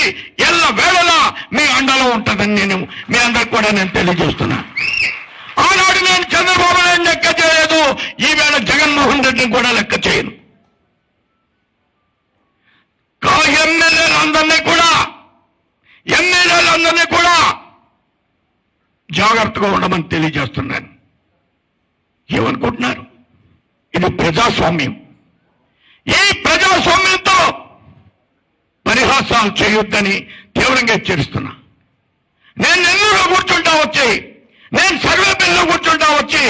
ఎల్ల వేళలా మీ అండలో ఉంటుందని నేను మీ అందరికి కూడా నేను తెలియజేస్తున్నా. ఆనాడు నేను చంద్రబాబు నాయుడు లెక్క చేయలేదు, ఈవేళ జగన్మోహన్ రెడ్డిని కూడా లెక్క చేయను. ఎమ్మెల్యేలందరినీ కూడా జాగ్రత్తగా ఉండమని తెలియజేస్తున్నాను. ఏమనుకుంటున్నారు? ఇది ప్రజాస్వామ్యం. ఈ ప్రజాస్వామ్యంతో పరిహాసాలు చేయొద్దని తీవ్రంగా హెచ్చరిస్తున్నా. నేను నెల్లూరులో కూర్చుంటా వచ్చి, నేను సర్వేపల్లిలో కూర్చుంటా వచ్చి,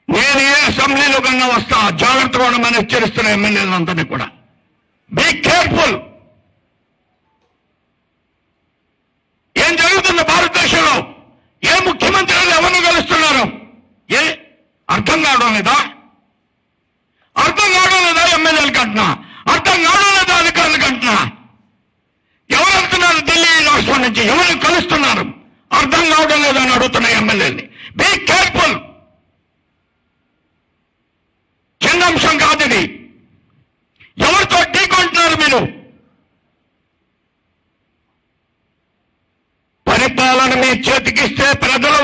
నేను ఏ అసెంబ్లీలో కన్నా వస్తా, జాగ్రత్తగా ఉండమని హెచ్చరిస్తున్న ఎమ్మెల్యేలందరినీ కూడా. Be careful. ఏం జరుగుతుంది భారతదేశంలో? ఏ ముఖ్యమంత్రులు ఎవరిని కలుస్తున్నారు? ఏ అర్థం కావడం లేదా? అర్థం కావడం లేదా? ఎమ్మెల్యేలు కంటున్నా అర్థం కావడం లేదా? అధికారులు కంటున్నా ఎవరు వెళ్తున్నారు? ఢిల్లీ రాష్ట్రం నుంచి ఎవరిని కలుస్తున్నారు? అర్థం కావడం లేదా అని అడుగుతున్న ఎమ్మెల్యేని. Be careful. చిన్న అంశం కాదు ఇది. ఎవరితో ఢీకొంటున్నారు మీరు? పరిపాలన మీ చేతికిస్తే, ప్రజలు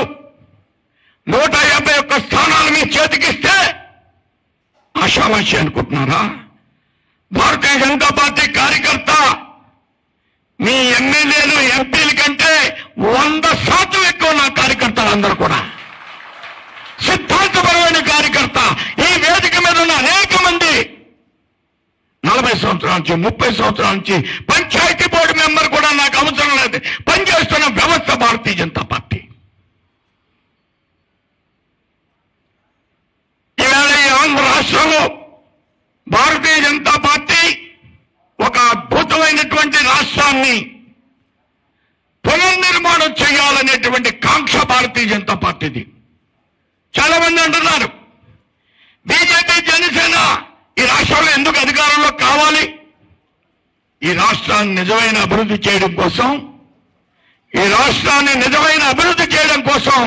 151 స్థానాలు మీ చేతికిస్తే ఆషామాషి అనుకుంటున్నారా? భారతీయ జనతా పార్టీ కార్యకర్త మీ ఎమ్మెల్యేలు ఎంపీల కంటే 100% ఎక్కువ నా కార్యకర్తలు అందరూ కూడా సిద్ధాంతపరమైన కార్యకర్త. ఈ వేదిక మీద ఉన్న అనేక మంది 40 సంవత్సరాల నుంచి 30 సంవత్సరాల నుంచి పంచాయతీ బోర్డు మెంబర్ కూడా నాకు అవసరం లేదు పనిచేస్తున్న వ్యవస్థ భారతీయ జనతా పార్టీ. ఈవేళ ఈ ఆంధ్ర రాష్ట్రంలో భారతీయ జనతా పార్టీ ఒక అద్భుతమైనటువంటి రాష్ట్రాన్ని పునర్నిర్మాణం చేయాలనేటువంటి కాంక్ష భారతీయ జనతా పార్టీది. చాలా మంది అంటున్నారు బీజేపీ, జనసేన ఈ రాష్ట్రంలో ఎందుకు అధికారంలో కావాలి? ఈ రాష్ట్రాన్ని నిజమైన అభివృద్ధి చేయడం కోసం, ఈ రాష్ట్రాన్ని నిజమైన అభివృద్ధి చేయడం కోసం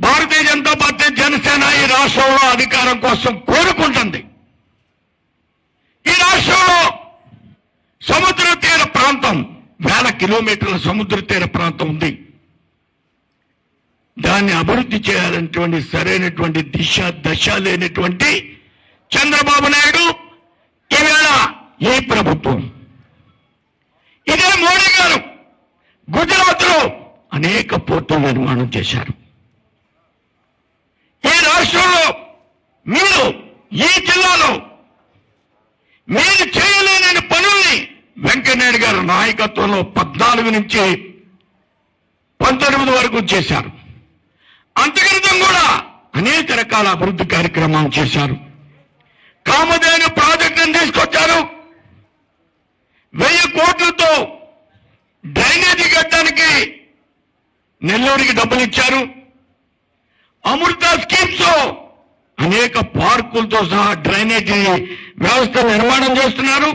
భారతీయ జనతా పార్టీ, జనసేన ఈ రాష్ట్రంలో అధికారం కోసం కోరుకుంటుంది. ఈ రాష్ట్రంలో సముద్ర తీర ప్రాంతం, 1000 కిలోమీటర్ల సముద్ర తీర ప్రాంతం ఉంది. దాన్ని అభివృద్ధి చేయాలనేటువంటి సరైనటువంటి దశ లేనటువంటి చంద్రబాబు నాయుడు, ఈవేళ ఈ ప్రభుత్వం ఇదే మోడీ గారు గుజరాత్ లో అనేక పోర్టులు నిర్మాణం చేశారు. ఈ రాష్ట్రంలో మీరు ఈ జిల్లాలో మీరు చేయలేని పనుల్ని వెంకయ్యనాయుడు గారి నాయకత్వంలో 14 నుంచి 19 వరకు చేశారు. అంతక్రితం కూడా అనేక రకాల అభివృద్ధి కార్యక్రమాలు చేశారు. కామధేను ప్రాజెక్టును తీసుకొచ్చారు. 1000 కోట్లతో డ్రైనేజీ కట్టడానికి నెల్లూరుకి డబ్బులు ఇచ్చారు. అమృత స్కీమ్స్ అనేక పార్కులతో సహా డ్రైనేజీ వ్యవస్థ నిర్మాణం చేస్తున్నారు.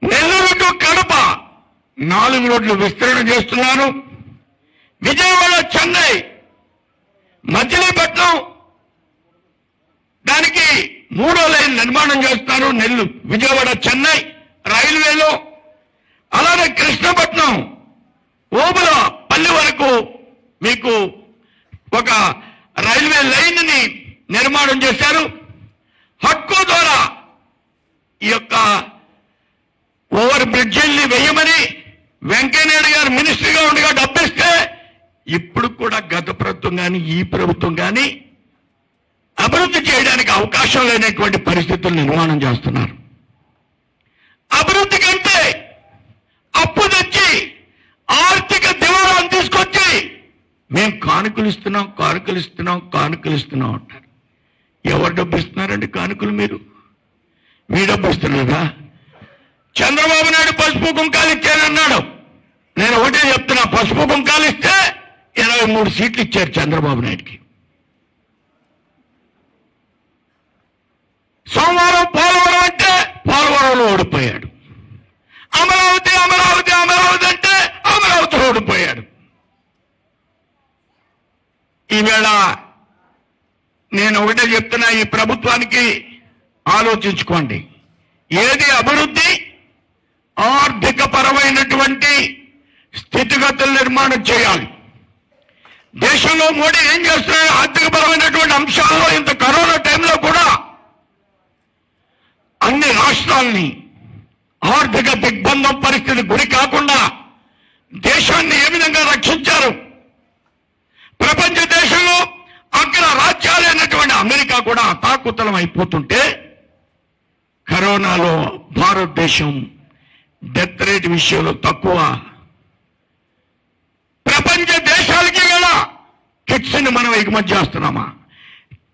నెల్లూరు టు కడప 4 రోడ్లు విస్తరణ చేస్తున్నారు. విజయవాడ చెన్నై మచిలీపట్నం దానికి 3వ లైన్ నిర్మాణం చేస్తున్నారు. విజయవాడ చెన్నై రైల్వేలో. అలానే కృష్ణపట్నం ఓబుల పల్లి వరకు మీకు ఒక రైల్వే లైన్ ని నిర్మాణం చేశారు. హడ్కో ద్వారా ఈ యొక్క ఓవర్ బ్రిడ్జిల్ని వేయమని వెంకయ్యనాయుడు గారు మినిస్టర్గా ఉండగా డబ్బిస్తే ఇప్పుడు కూడా గత ప్రభుత్వం కానీ ఈ ప్రభుత్వం కానీ అభివృద్ధి చేయడానికి అవకాశం లేనటువంటి పరిస్థితులు నిర్మాణం చేస్తున్నారు. అభివృద్ధి కంటే అప్పు తెచ్చి ఆర్థిక దివాళాన్ని తీసుకొచ్చి మేము కానుకలు ఇస్తున్నాం అంటారు. ఎవరు డబ్బు ఇస్తున్నారండి కానుకలు? మీ డబ్బు ఇస్తున్నారా? చంద్రబాబు నాయుడు పసుపు కుంకాలు ఇచ్చారన్నాడు. నేను ఒకటే చెప్తున్నా, పసుపు కుంకాలు ఇస్తే 23 సీట్లు ఇచ్చారు చంద్రబాబు నాయుడికి. సోమవారం పోలవరం అంటే పోలవరంలో ఓడిపోయాడు. అమరావతి అంటే అమరావతిలో ఓడిపోయాడు. ఈవేళ నేను ఒకటే చెప్తున్నా, ఈ ప్రభుత్వానికి ఆలోచించుకోండి. ఏది అభివృద్ధి, ఆర్థిక పరమైనటువంటి స్థితిగతుల నిర్మాణం చేయాలి. దేశంలో మోడీ ఏం చేస్తున్నాడు? ఆర్థిక పరమైనటువంటి అంశాల్లో ఇంత కరోనా టైంలో కూడా అన్ని రాష్ట్రాల్ని ఆర్థిక దిగ్బంధం పరిస్థితి గురి కాకుండా దేశాన్ని ఏ విధంగా రక్షించారు? ప్రపంచ దేశంలో అగ్ర రాజ్యాలైనటువంటి అమెరికా కూడా అతాకుతలం అయిపోతుంటే కరోనాలో భారతదేశం డెత్ రేట్ విషయంలో తక్కువ. ప్రపంచ దేశాలకి కూడా కిట్స్ ని మనం ఎగుమతి చేస్తున్నామా?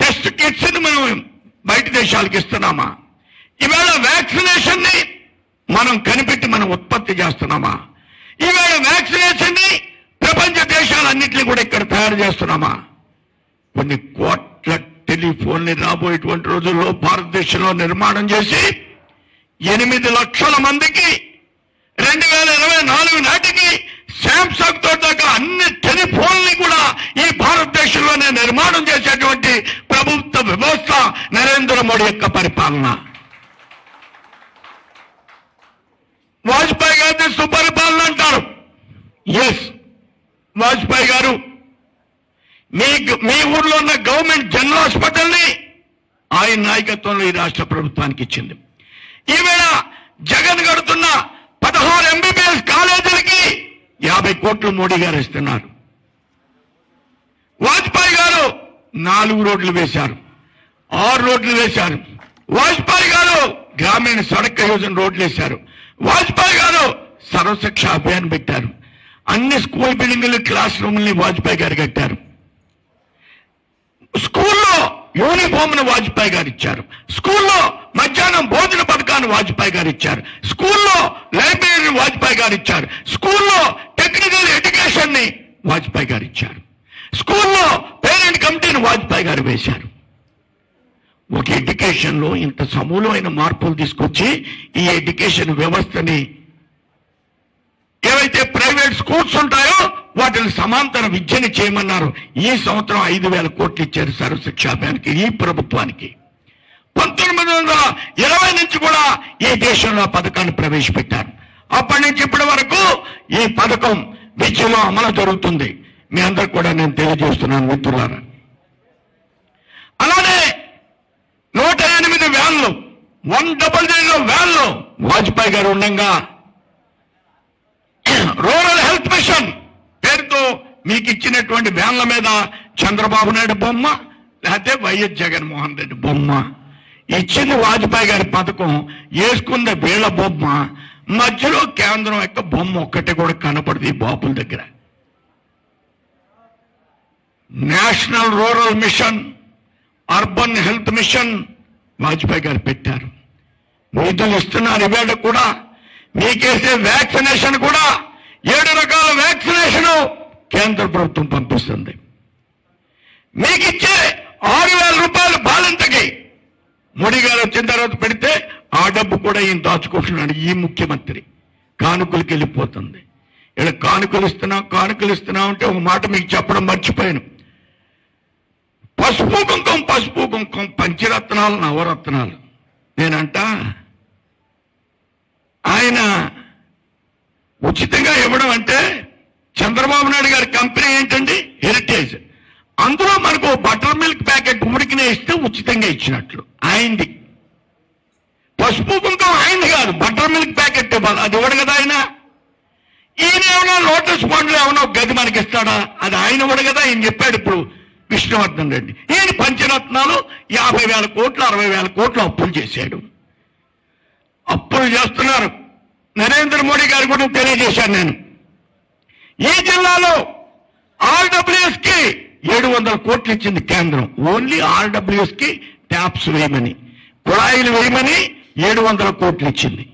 టెస్ట్ కిట్స్ ని మనం బయట దేశాలకు ఇస్తున్నామా? ఈవేళ వ్యాక్సినేషన్ ని మనం కనిపెట్టి మనం ఉత్పత్తి చేస్తున్నామా? ఈవేళ వ్యాక్సినేషన్ ని ప్రపంచ దేశాలన్నింటినీ కూడా ఇక్కడ తయారు చేస్తున్నామా? కొన్ని కోట్ల టెలిఫోన్ని రాబోయేటువంటి రోజుల్లో భారతదేశంలో నిర్మాణం చేసి 8 లక్షల మందికి 2024 నాటికి శాంసంగ్ తో దాకా అన్ని టెలిఫోన్ని కూడా ఈ భారతదేశంలోనే నిర్మాణం చేసేటువంటి ప్రభుత్వ వ్యవస్థ నరేంద్ర మోడీ యొక్క పరిపాలన. వాజ్పేయి గారిని సుపరిపాలన అంటారు. ఎస్, వాజ్పేయి గారు మీ ఊర్లో ఉన్న గవర్నమెంట్ జనరల్ హాస్పిటల్ని ఆయన నాయకత్వంలో ఈ రాష్ట్ర ప్రభుత్వానికి ఇచ్చింది. ఈవేళ జగన్ కడుతున్న 16 MBBS కాలేజీలకి 50 కోట్లు మోడీ గారు ఇస్తున్నారు. వాజ్పేయి గారు 4 రోడ్లు వేశారు, 6 రోడ్లు వేశారు. వాజ్పేయి గారు గ్రామీణ సడక్ యోజన రోడ్లు వేశారు. వాజ్పేయి గారు సర్వశిక్ష అభియాన్ పెట్టారు. అన్ని స్కూల్ బిల్డింగులు, క్లాస్ రూమ్ని వాజ్పేయి గారు కట్టారు. స్కూల్లో యూనిఫామ్ను వాజ్పేయి గారు ఇచ్చారు. స్కూల్లో మధ్యాహ్నం భోజన పథకాన్ని వాజ్పేయి గారు ఇచ్చారు. స్కూల్లో లైబ్రరీని వాజ్పేయి గారు ఇచ్చారు. స్కూల్లో టెక్నికల్ ఎడ్యుకేషన్ ని వాజ్పేయి గారు ఇచ్చారు. స్కూల్లో పేరెంట్ కమిటీని వాజ్పేయి గారు వేశారు. ఒక ఎడ్యుకేషన్ లో ఇంత సమూలమైన మార్పులు తీసుకొచ్చి ఈ ఎడ్యుకేషన్ వ్యవస్థని ఏవైతే ప్రైవేట్ స్కూల్స్ ఉంటాయో వాటిని సమాంతర విద్యని చేయమన్నారు. ఈ సంవత్సరం 5,000 కోట్లు ఇచ్చారు సర్వశిక్ష అభియాన్కి, ఈ ప్రభుత్వానికి. 1920 నుంచి కూడా ఈ దేశంలో ఆ పథకాన్ని ప్రవేశపెట్టారు. అప్పటి నుంచి ఇప్పటి వరకు ఈ పథకం విద్యలో అమలు జరుగుతుంది. మీ అందరికి కూడా నేను తెలియజేస్తున్నాను మిత్రులారా. అలానే 108 వ్యాన్లు, 100 వ్యాన్లు వాజ్పేయి గారు ఉండగా రూరల్ హెల్త్ మిషన్ పేరుతో మీకు ఇచ్చినటువంటి వ్యాన్ల మీద చంద్రబాబు నాయుడు బొమ్మ, లేకపోతే వైఎస్ జగన్మోహన్ రెడ్డి బొమ్మ. ఇచ్చింది వాజ్పేయి గారి పథకం, వేసుకుంది వీళ్ళ బొమ్మ, మధ్యలో కేంద్రం యొక్క బొమ్మ ఒక్కటి కూడా కనపడదు ఈ బాపుల దగ్గర. National rural mission, urban health mission Vajpayee గారు పెట్టారు. నిధులు ఇస్తున్నారు. ఇవాళ కూడా మీకేసే వ్యాక్సినేషన్ కూడా 7 రకాల వ్యాక్సినేషన్ కేంద్ర ప్రభుత్వం పంపిస్తుంది. మీకిచ్చే 6,000 రూపాయలు బాలింతకి మోడీ గారు వచ్చిన తర్వాత పెడితే ఆ డబ్బు కూడా ఈయన దాచుకుంటున్నాడు. ఈ ముఖ్యమంత్రి కానుకలకి వెళ్ళిపోతుంది. ఇలా కానుకలు ఇస్తున్నా అంటే ఒక మాట మీకు చెప్పడం మర్చిపోయాను. పసుపు కుంకుమ పంచరత్నాలు నవరత్నాలు. నేనంట ఆయన ఉచితంగా ఇవ్వడం అంటే చంద్రబాబు నాయుడు గారి కంపెనీ ఏంటండి, హెరిటేజ్. అందులో మనకు బటర్ మిల్క్ ప్యాకెట్ ఉడికినే ఇస్తే ఉచితంగా ఇచ్చినట్లు ఆయనది. పసుపు కుంకుమ ఆయనది కాదు, బటర్ మిల్క్ ప్యాకెట్ ఇవ్వాలి, అది ఇవ్వడు కదా ఆయన. ఈయన ఏమన్నా లోటస్ పండ్లు ఏమన్నా గది మనకి ఇస్తాడా, అది ఆయన ఇవ్వడు కదా. ఆయన చెప్పాడు ఇప్పుడు విష్ణువర్ధన్ రెడ్డి. ఈయన పంచరత్నాలు 50,000 కోట్లు 60,000 కోట్లు అప్పులు చేశాడు. అప్పులు చేస్తున్నారు. నరేంద్ర మోడీ గారు కూడా తెలియజేశాను నేను. ఈ జిల్లాలో RWS కి 700 కోట్లు ఇచ్చింది కేంద్రం. ఓన్లీ RWS కి ట్యాప్స్ వేయమని, కుళాయిలు వేయమని 700 కోట్లు ఇచ్చింది.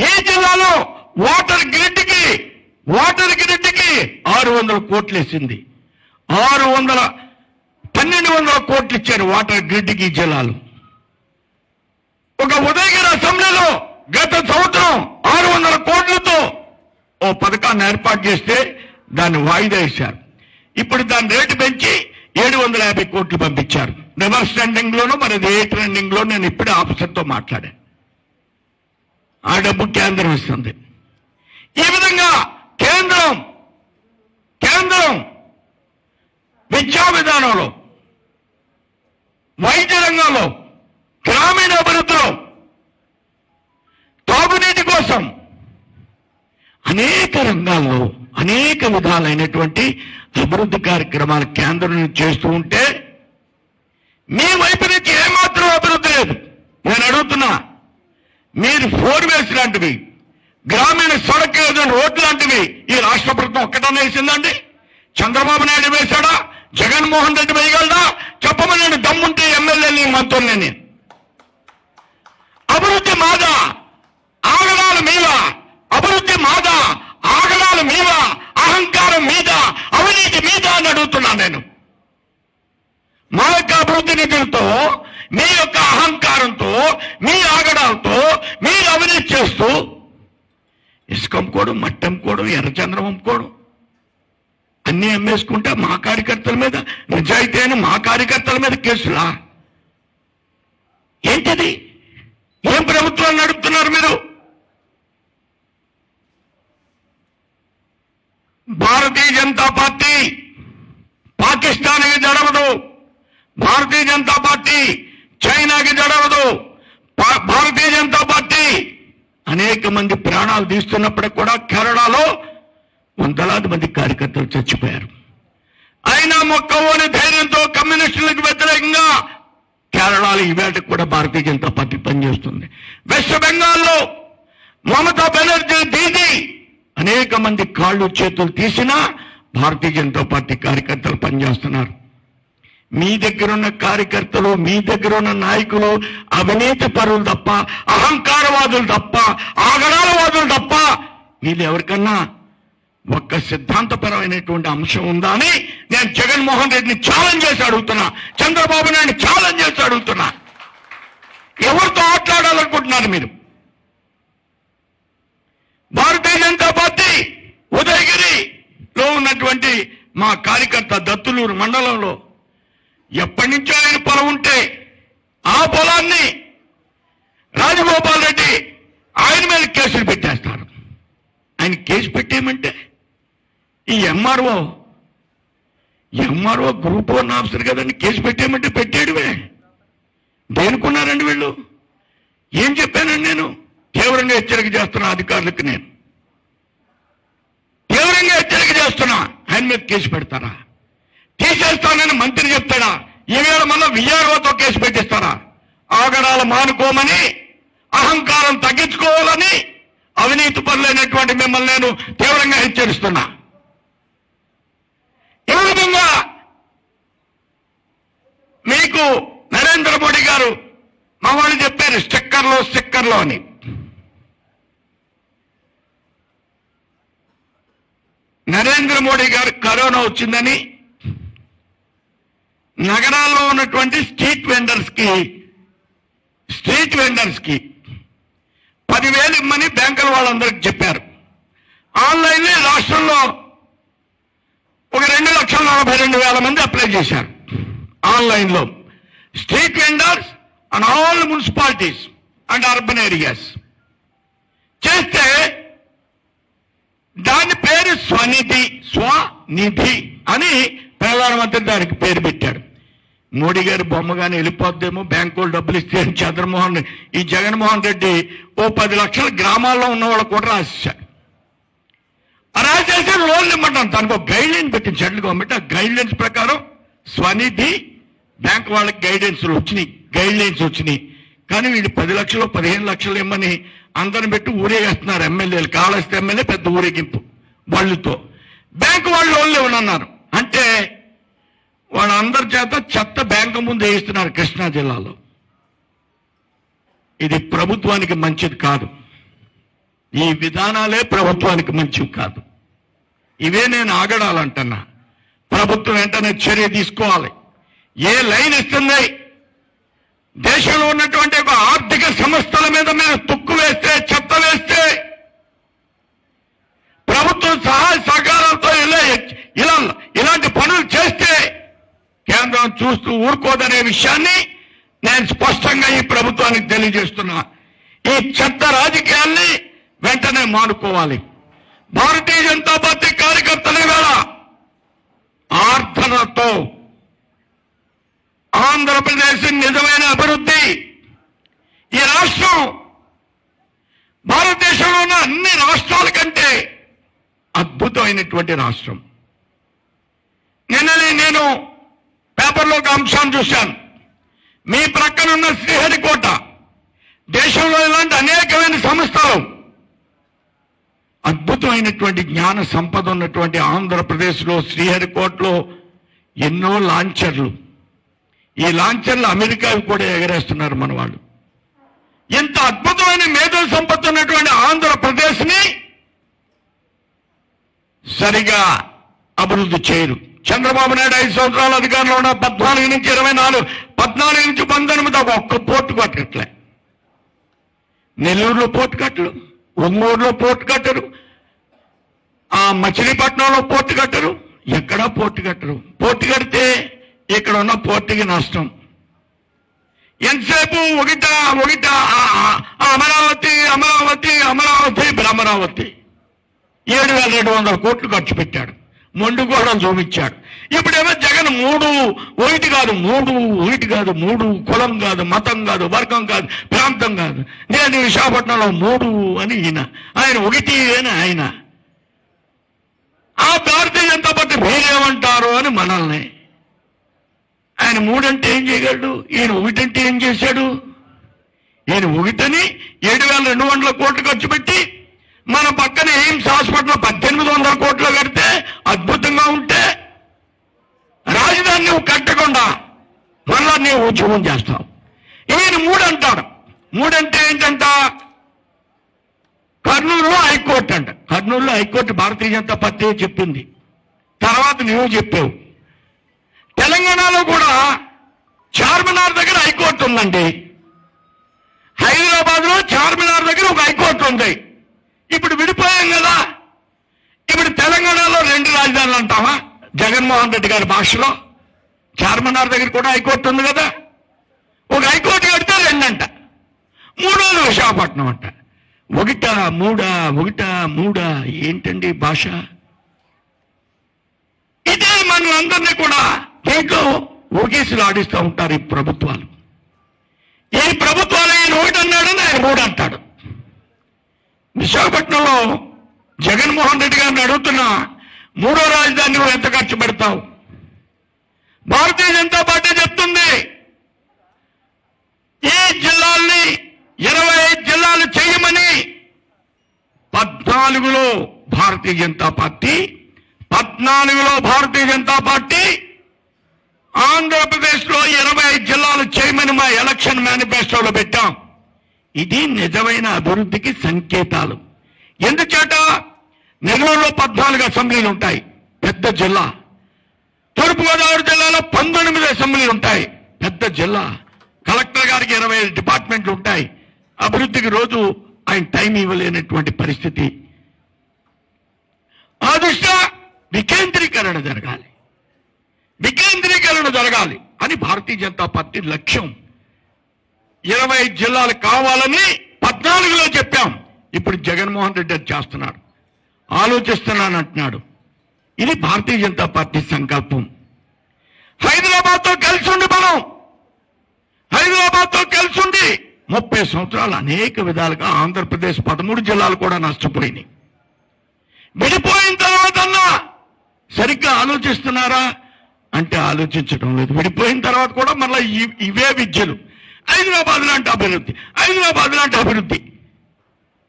ఈ జిల్లాలో వాటర్ గ్రిడ్ కి 600 కోట్లు ఇచ్చింది. 1,200 కోట్లు ఇచ్చారు వాటర్ గ్రిడ్ కి ఈ జిల్లాలో. ఒక ఉదయగిరి అసెంబ్లీలో గత సంవత్సరం 600 కోట్లతో ఓ పథకాన్ని ఏర్పాటు చేస్తే దాన్ని వాయిదా వేశారు. ఇప్పుడు దాని రేటు పెంచి 750 కోట్లు పంపించారు. రివర్స్ ట్రెండింగ్ లోనూ మరి ఏ ట్రెండింగ్ లో నేను ఇప్పుడే ఆఫీసర్తో మాట్లాడాను. ఆ డబ్బు కేంద్రం ఇస్తుంది. ఈ విధంగా కేంద్రం విద్యా విధానంలో, వైద్య రంగంలో, గ్రామీణ అభివృద్ధిలో, తాగునీటి కోసం అనేక రంగాల్లో అనేక విధాలైనటువంటి అభివృద్ధి కార్యక్రమాలు కేంద్రం నుంచి చేస్తూ ఉంటే మీ వైపు నుంచి ఏమాత్రం అభివృద్ధి లేదు. నేను అడుగుతున్నా, మీరు 4 వేస్ లాంటివి, గ్రామీణ సడక్ రోడ్డు లాంటివి ఈ రాష్ట్ర ప్రభుత్వం ఒక్కటనే వేసిందండి? చంద్రబాబు నాయుడు వేశాడా? జగన్మోహన్ రెడ్డి వేయగలడా? చెప్పమని దమ్ముంటే ఎమ్మెల్యేని మంత్రులని. అభివృద్ధి మాదా, ఆగడాలు మీవా? అభివృద్ధి మాదా, ఆగడాలు మీవా? అహంకారం మీద, అవినీతి మీద అని అడుగుతున్నాను నేను. మా యొక్క అభివృద్ధి నిధులతో, మీ యొక్క అహంకారంతో, మీ ఆగడాలతో మీరు అవినీతి చేస్తూ ఇసుకంకోవడం, మట్టంకోవడం, ఎర్రచంద్రం అమ్ముకోవడం, అన్ని అమ్మేసుకుంటే మా కార్యకర్తల మీద, నిజాయితీ అయిన మా కార్యకర్తల మీద కేసులా? ఏంటిది? ఏం ప్రభుత్వాన్ని నడుపుతున్నారు మీరు? భారతీయ జనతా పార్టీ పాకిస్తాన్కి జడవదు, భారతీయ జనతా పార్టీ చైనాకి జడవదు. భారతీయ జనతా పార్టీ అనేక మంది ప్రాణాలు తీస్తున్నప్పటికి కూడా కేరళలో 100,000 మంది కార్యకర్తలు చచ్చిపోయారు. అయినా మొక్కవోని ధైర్యంతో కమ్యూనిస్టులకు వ్యతిరేకంగా కేరళలో ఈవేళకి కూడా భారతీయ జనతా పార్టీ పనిచేస్తుంది. వెస్ట్ బెంగాల్లో మమతా బెనర్జీ దీది అనేక మంది కాళ్ళు చేతులు తీసినా భారతీయ జనతా పార్టీ కార్యకర్తలు పనిచేస్తున్నారు. మీ దగ్గరున్న కార్యకర్తలు, మీ దగ్గరున్న నాయకులు అవినీతి పరులు తప్ప, అహంకారవాదులు తప్ప, ఆగడాలవాదులు తప్ప వీళ్ళు ఎవరికన్నా ఒక్క సిద్ధాంతపరమైనటువంటి అంశం ఉందా అని నేను జగన్మోహన్ రెడ్డిని ఛాలెంజ్ చేసి అడుగుతున్నా, చంద్రబాబు నాయుడిని ఛాలెంజ్ చేసి అడుగుతున్నా. ఎవరితో ఆటలాడాలనుకుంటున్నారు మీరు? భారతీయ జనతా పార్టీ ఉదయగిరిలో ఉన్నటువంటి మా కార్యకర్త దత్తులూరు మండలంలో ఎప్పటి నుంచో ఆయన పొలం ఉంటే ఆ పొలాన్ని రాజగోపాల్ రెడ్డి ఆయన మీద కేసులు పెట్టేస్తారు. ఆయన కేసు పెట్టేయమంటే ఈ ఎంఆర్ఓ గ్రూప్ 1 ఆఫీసర్ కదండి, కేసు పెట్టేయమంటే పెట్టేయడమే. దేనికున్నారండి వీళ్ళు? ఏం చెప్పానండి నేను? తీవ్రంగా హెచ్చరిక చేస్తున్న అధికారులకు నేను. బహిరంగ హెచ్చరిక చేస్తున్నా, ఆయన మీద కేసు పెడతారా? తీసేస్తానని మంత్రి చెప్తాడా? ఈవేళ మళ్ళీ విఆర్ఓతో కేసు పెట్టిస్తారా? ఆగడాలు మానుకోమని, అహంకారం తగ్గించుకోవాలని అవినీతి పరులైనటువంటి మిమ్మల్ని నేను తీవ్రంగా హెచ్చరిస్తున్నా. ఈ విధంగా మీకు నరేంద్ర మోడీ గారు మా వాళ్ళు చెప్పారు స్టిక్కర్లు అని. నరేంద్ర మోడీ గారు కరోనా వచ్చిందని నగరాల్లో ఉన్నటువంటి స్ట్రీట్ వెండర్స్ కి 10,000 ఇమ్మని బ్యాంకుల వాళ్ళందరికీ చెప్పారు. ఆన్లైన్లో రాష్ట్రంలో ఒక 2,42,000 మంది అప్లై చేశారు. ఆన్లైన్లో street vendors and all municipalities and urban areas చేస్తే దాని పేరు స్వనిధి అని ప్రధానమంత్రి దానికి పేరు పెట్టాడు. మోడీ గారి బొమ్మ కానీ వెళ్ళిపోద్దేమో, బ్యాంకు వాళ్ళు డబ్బులు ఇస్తే ఈ జగన్మోహన్ రెడ్డి ఓ 10 లక్షల గ్రామాల్లో ఉన్న వాళ్ళు కూడా రాసేశాడు. రాసేసి లోన్లు ఇమ్మంటాను. తనకు ఒక గైడ్ లైన్ పెట్టింది సెంట్రల్ గవర్నమెంట్. ఆ గైడ్ లైన్స్ ప్రకారం స్వనిధి బ్యాంక్ వాళ్ళకి గైడ్ లైన్స్ వచ్చినాయి. కానీ వీళ్ళు 10 లక్షలు 15 లక్షలు ఇమ్మని అందరిని పెట్టి ఊరేగేస్తున్నారు. ఎమ్మెల్యేలు కాళహస్తి ఎమ్మెల్యే పెద్ద ఊరేగింపు వాళ్ళతో బ్యాంకు వాళ్ళు లోన్లు ఇవ్వనన్నారు. అంటే వాళ్ళందరి చేత చెత్త బ్యాంకు ముందు వేయిస్తున్నారు కృష్ణా జిల్లాలో. ఇది ప్రభుత్వానికి మంచిది కాదు. ఈ విధానాలే ప్రభుత్వానికి మంచివి కాదు. ఇవే నేను ఆగడాలంటున్నా. ప్రభుత్వం వెంటనే చర్య తీసుకోవాలి. ఏ లైన్ ఇస్తుంది? దేశంలో ఉన్నటువంటి ఒక ఆర్థిక సంస్థల మీద తుక్కు వేస్తే, చెత్త వేస్తే ప్రభుత్వం సహాయ సహకారాలతో ఇలాంటి పనులు చేస్తే కేంద్రం చూస్తూ ఊరుకోదనే విషయాన్ని నేను స్పష్టంగా ఈ ప్రభుత్వానికి తెలియజేస్తున్నా. ఈ చెత్త రాజకీయాల్ని వెంటనే మానుకోవాలి. భారతీయ జనతా పార్టీ కార్యకర్తల వేళ ఆర్ధనతో ఆంధ్రప్రదేశ్ నిజమైన అభివృద్ధి, ఈ రాష్ట్రం భారతదేశంలో ఉన్న అన్ని రాష్ట్రాల కంటే అద్భుతమైనటువంటి రాష్ట్రం. నిన్ననే నేను పేపర్లో ఒక అంశాన్ని చూశాను. మీ ప్రక్కనున్న శ్రీహరికోట, దేశంలో ఇలాంటి అనేకమైన సంస్థలు, అద్భుతమైనటువంటి జ్ఞాన సంపద ఉన్నటువంటి ఆంధ్రప్రదేశ్లో శ్రీహరికోటలో ఎన్నో లాంచర్లు. ఈ లాంచర్లు అమెరికాకు కూడా ఎగరేస్తున్నారు మన వాళ్ళు. ఎంత అద్భుతమైన మేధో సంపత్తి ఉన్నటువంటి ఆంధ్రప్రదేశ్ని సరిగా అభివృద్ధి చేయరు. చంద్రబాబు నాయుడు 5 సంవత్సరాల అధికారంలో ఉన్న 14 నుంచి 24, 14 నుంచి 19 దాకా ఒక్క పోర్టు కట్టట్లే. నెల్లూరులో పోర్టు కట్టరు, ఒంగోలులో పోర్టు కట్టరు, మచిలీపట్నంలో పోర్టు కట్టరు, ఎక్కడా పోర్టు కట్టరు. పోర్టు కడితే ఇక్కడ ఉన్న పోర్టుకి నష్టం. ఎంతసేపు ఒకట అమరావతి భ్రమరావతి 7,200 కోట్లు ఖర్చు పెట్టాడు. మొండుగోడలు చూపించాడు. ఇప్పుడేమో జగన్ 3 కాదు, కులం కాదు, మతం కాదు, వర్గం కాదు, ప్రాంతం కాదు, నేను విశాఖపట్నంలో 3 అని ఆయన 1 అని ఆయన. ఆ భారతీయ జనతా పార్టీ మీరేమంటారు అని మనల్ని. ఆయన 3 అంటే ఏం చేయగలడు? ఈయన 1 అంటే ఏం చేశాడు? ఈయన 1 అని 7,200 కోట్లు ఖర్చు పెట్టి మన పక్కన ఎయిమ్స్ హాస్పిటల్ 1,800 కోట్లు కడితే అద్భుతంగా ఉంటే రాజధాని నువ్వు కట్టకుండా మళ్ళా నీవు ఉద్యమం చేస్తావు. ఈయన 3 అంటాడు. 3 అంటే ఏంటంట? కర్నూలులో హైకోర్టు అంట. కర్నూలులో హైకోర్టు భారతీయ జనతా పార్టీ చెప్పింది, తర్వాత నువ్వు చెప్పావు. తెలంగాణలో కూడా చార్మినార్ దగ్గర హైకోర్టు ఉందండి. హైదరాబాద్ లో చార్మినార్ దగ్గర ఒక హైకోర్టు ఉంది. ఇప్పుడు విడిపోయాం కదా. ఇప్పుడు తెలంగాణలో 2 రాజధానులు అంటావా? జగన్మోహన్ రెడ్డి గారి భాషలో చార్మినార్ దగ్గర కూడా హైకోర్టు ఉంది కదా. ఒక హైకోర్టు కడితే 2 అంట, 3 విశాఖపట్నం అంట. 1 ఏంటండి భాష? ఇదే మనం అందరినీ కూడా దీంట్లో ఓకేసులు ఆడిస్తూ ఉంటారు ఈ ప్రభుత్వాలు. ఈ ప్రభుత్వాలు ఆయన 1 అన్నాడని ఆయన 3 అంటాడు. విశాఖపట్నంలో జగన్మోహన్ రెడ్డి గారిని అడుగుతున్నా, మూడో రాజధాని నువ్వు ఎంత ఖర్చు పెడతావు? భారతీయ జనతా పార్టీ చెప్తుంది ఈ జిల్లాల్ని 25 జిల్లాలు చేయమని. 14లో భారతీయ జనతా పార్టీ ఆంధ్రప్రదేశ్లో 25 జిల్లాలు చేయమని మా ఎలక్షన్ మేనిఫెస్టోలో పెట్టాం. ఇది నిజమైన అభివృద్ధికి సంకేతాలు. ఎందుచేత నెల్లూరులో 14 అసెంబ్లీలు ఉంటాయి, పెద్ద జిల్లా. తూర్పుగోదావరి జిల్లాలో 19 అసెంబ్లీలు ఉంటాయి, పెద్ద జిల్లా. కలెక్టర్ గారికి 25 డిపార్ట్మెంట్లు ఉంటాయి. అభివృద్ధికి రోజు ఆయన టైం ఇవ్వలేనటువంటి పరిస్థితి. ఆ దృష్ట్యా వికేంద్రీకరణ జరగాలి అని భారతీయ జనతా పార్టీ లక్ష్యం. 25 జిల్లాలు కావాలని 14లో చెప్పాం. ఇప్పుడు జగన్మోహన్ రెడ్డి అది చేస్తున్నాడు, ఆలోచిస్తున్నానంటున్నాడు. ఇది భారతీయ జనతా పార్టీ సంకల్పం. హైదరాబాద్తో కలిసి ఉండి 30 సంవత్సరాలు అనేక విధాలుగా ఆంధ్రప్రదేశ్ 13 జిల్లాలు కూడా నష్టపోయినాయి. విడిపోయిన తర్వాత సరిగ్గా ఆలోచిస్తున్నారా అంటే ఆలోచించడం లేదు. విడిపోయిన తర్వాత కూడా మళ్ళీ ఇవే విద్యలు. హైదరాబాద్ లాంటి అభివృద్ధి.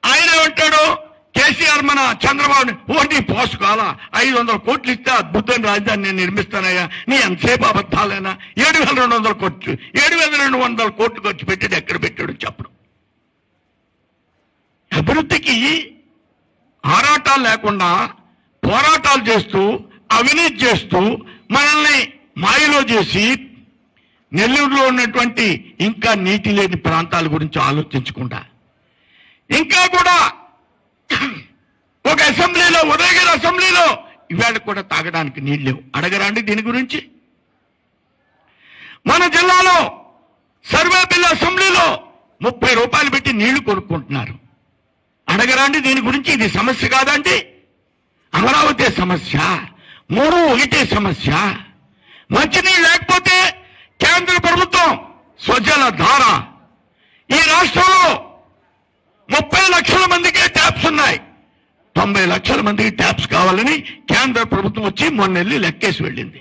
ఆయన ఏమంటాడు, కేసీఆర్ మన చంద్రబాబు ఓటీ పోసుకోవాలా, 500 కోట్లు ఇస్తే అద్భుతమైన రాజధాని నేను నిర్మిస్తానయ్యా, నీ ఎంతసేపు అబద్ధాలైనా 7,200 కోట్లు 7,200 కోట్లు ఖర్చు పెట్టేది ఎక్కడ పెట్టాడు చెప్పడం. అభివృద్ధికి ఆరాటాలు లేకుండా పోరాటాలు చేస్తూ అవినీతి చేస్తూ మనల్ని మాయలో చేసి నెల్లూరులో ఉన్నటువంటి ఇంకా నీటి లేని ప్రాంతాల గురించి ఆలోచించకుండా ఇంకా కూడా ఒక అసెంబ్లీలో, ఉదయగిరి అసెంబ్లీలో ఇవాళ కూడా తాగడానికి నీళ్ళు లేవు. అడగరండి దీని గురించి. మన జిల్లాలో సర్వేపల్లి అసెంబ్లీలో 30 రూపాయలు పెట్టి నీళ్లు కొనుక్కుంటున్నారు. అడగరండి దీని గురించి. ఇది సమస్య కాదండి. అమరావతి సమస్య, 3-1 సమస్య. మంచినీళ్ళు లేకపోతే కేంద్ర ప్రభుత్వం స్వజల ధార. ఈ రాష్ట్రంలో 30 లక్షల మందికే ట్యాప్స్ ఉన్నాయి. 90 లక్షల మందికి ట్యాప్స్ కావాలని కేంద్ర ప్రభుత్వం వచ్చి మొన్నెళ్ళి లెక్కేసి వెళ్ళింది.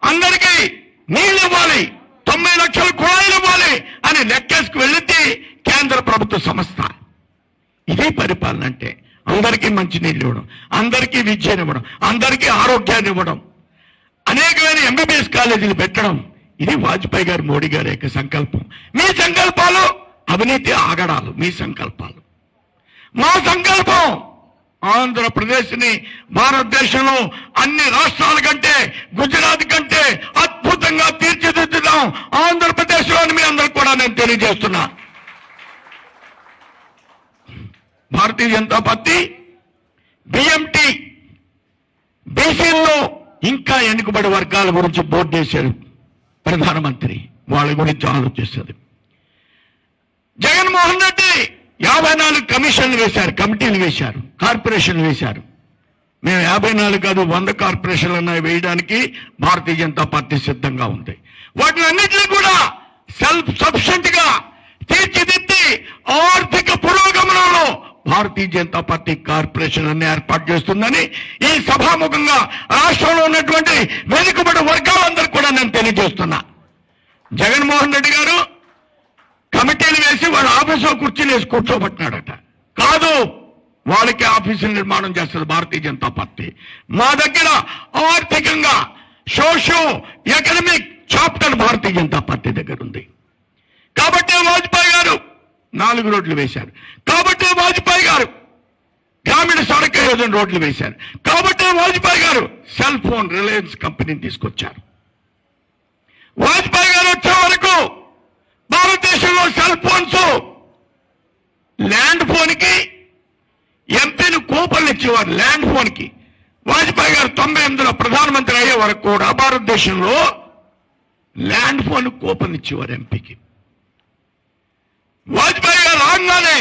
అందరికీ నీళ్ళు ఇవ్వాలి, 90 లక్షల కుళాయిలు ఇవ్వాలి అని లెక్కేసుకు వెళ్ళింది కేంద్ర ప్రభుత్వ సంస్థ. ఇదే పరిపాలన అంటే. అందరికీ మంచినీళ్ళు ఇవ్వడం, అందరికీ విద్యనివ్వడం, అందరికీ ఆరోగ్యాన్ని ఇవ్వడం, అనేకమైన ఎంబీబీఎస్ కాలేజీలు పెట్టడం. ఇది వాజ్పేయి గారు, మోడీ గారి యొక్క సంకల్పం. మీ సంకల్పాలు అవినీతి ఆగడాలు. మీ సంకల్పాలు. మా సంకల్పం ఆంధ్రప్రదేశ్ని భారతదేశంలో అన్ని రాష్ట్రాల కంటే, గుజరాత్ కంటే అద్భుతంగా తీర్చిదిద్దుదాం ఆంధ్రప్రదేశ్లోని మీ అందరూ కూడా నేను తెలియజేస్తున్నా. భారతీయ జనతా పార్టీ బిఎంటి బీసీల్లో ఇంకా వెనుకబడి వర్గాల గురించి బోర్డు వేశారు ప్రధానమంత్రి. వాళ్ళ గురించి ఆలోచిస్తుంది. జగన్మోహన్ రెడ్డి 54 కమిషన్లు వేశారు, కమిటీలు వేశారు, కార్పొరేషన్లు వేశారు. మేము 54 కాదు 100 కార్పొరేషన్లు అన్నా వేయడానికి భారతీయ జనతా పార్టీ సిద్ధంగా ఉంది. వాటిని అన్నింటినీ కూడా సెల్ఫ్ సఫిషియెంట్ గా తీర్చిదిద్ది ఆర్థిక పురోగమనంలో భారతీయ జనతా పార్టీ కార్పొరేషన్లన్నీ ఏర్పాటు చేస్తుందని ఈ సభాముఖంగా రాష్ట్రంలో ఉన్నటువంటి వెనుకబడి వర్గాలందరూ కూడా నేను తెలియజేస్తున్నా. జగన్మోహన్ రెడ్డి గారు కమిటీలు వేసి వాళ్ళ ఆఫీసులో కుర్చీలు వేసి కూర్చోబట్టినాడట. కాదు, వాళ్ళకి ఆఫీసులు నిర్మాణం చేస్తుంది భారతీయ జనతా పార్టీ. మా దగ్గర ఆర్థికంగా సోషో ఎకనమిక్ చాప్టర్ భారతీయ జనతా పార్టీ దగ్గర ఉంది. కాబట్టి వాజ్పేయి గారు 4 రోడ్లు వేశారు. కాబట్టి వాజ్పేయి గారు గ్రామీణ సడక్ యోజన రోడ్లు వేశారు. కాబట్టి వాజ్పేయి గారు సెల్ ఫోన్ రిలయన్స్ కంపెనీని తీసుకొచ్చారు. వాజ్పేయి గారు వచ్చే వరకు భారతదేశంలో సెల్ ఫోన్స్, ల్యాండ్ ఫోన్ కి ఎంపీలు కూపన్లు ఇచ్చేవారు. ల్యాండ్ ఫోన్ కి వాజ్పేయి గారు 98లో ప్రధానమంత్రి అయ్యే వరకు కూడా భారతదేశంలో ల్యాండ్ ఫోన్ కూపన్ ఇచ్చేవారు ఎంపీకి. వాజ్పేయి గారు రాగానే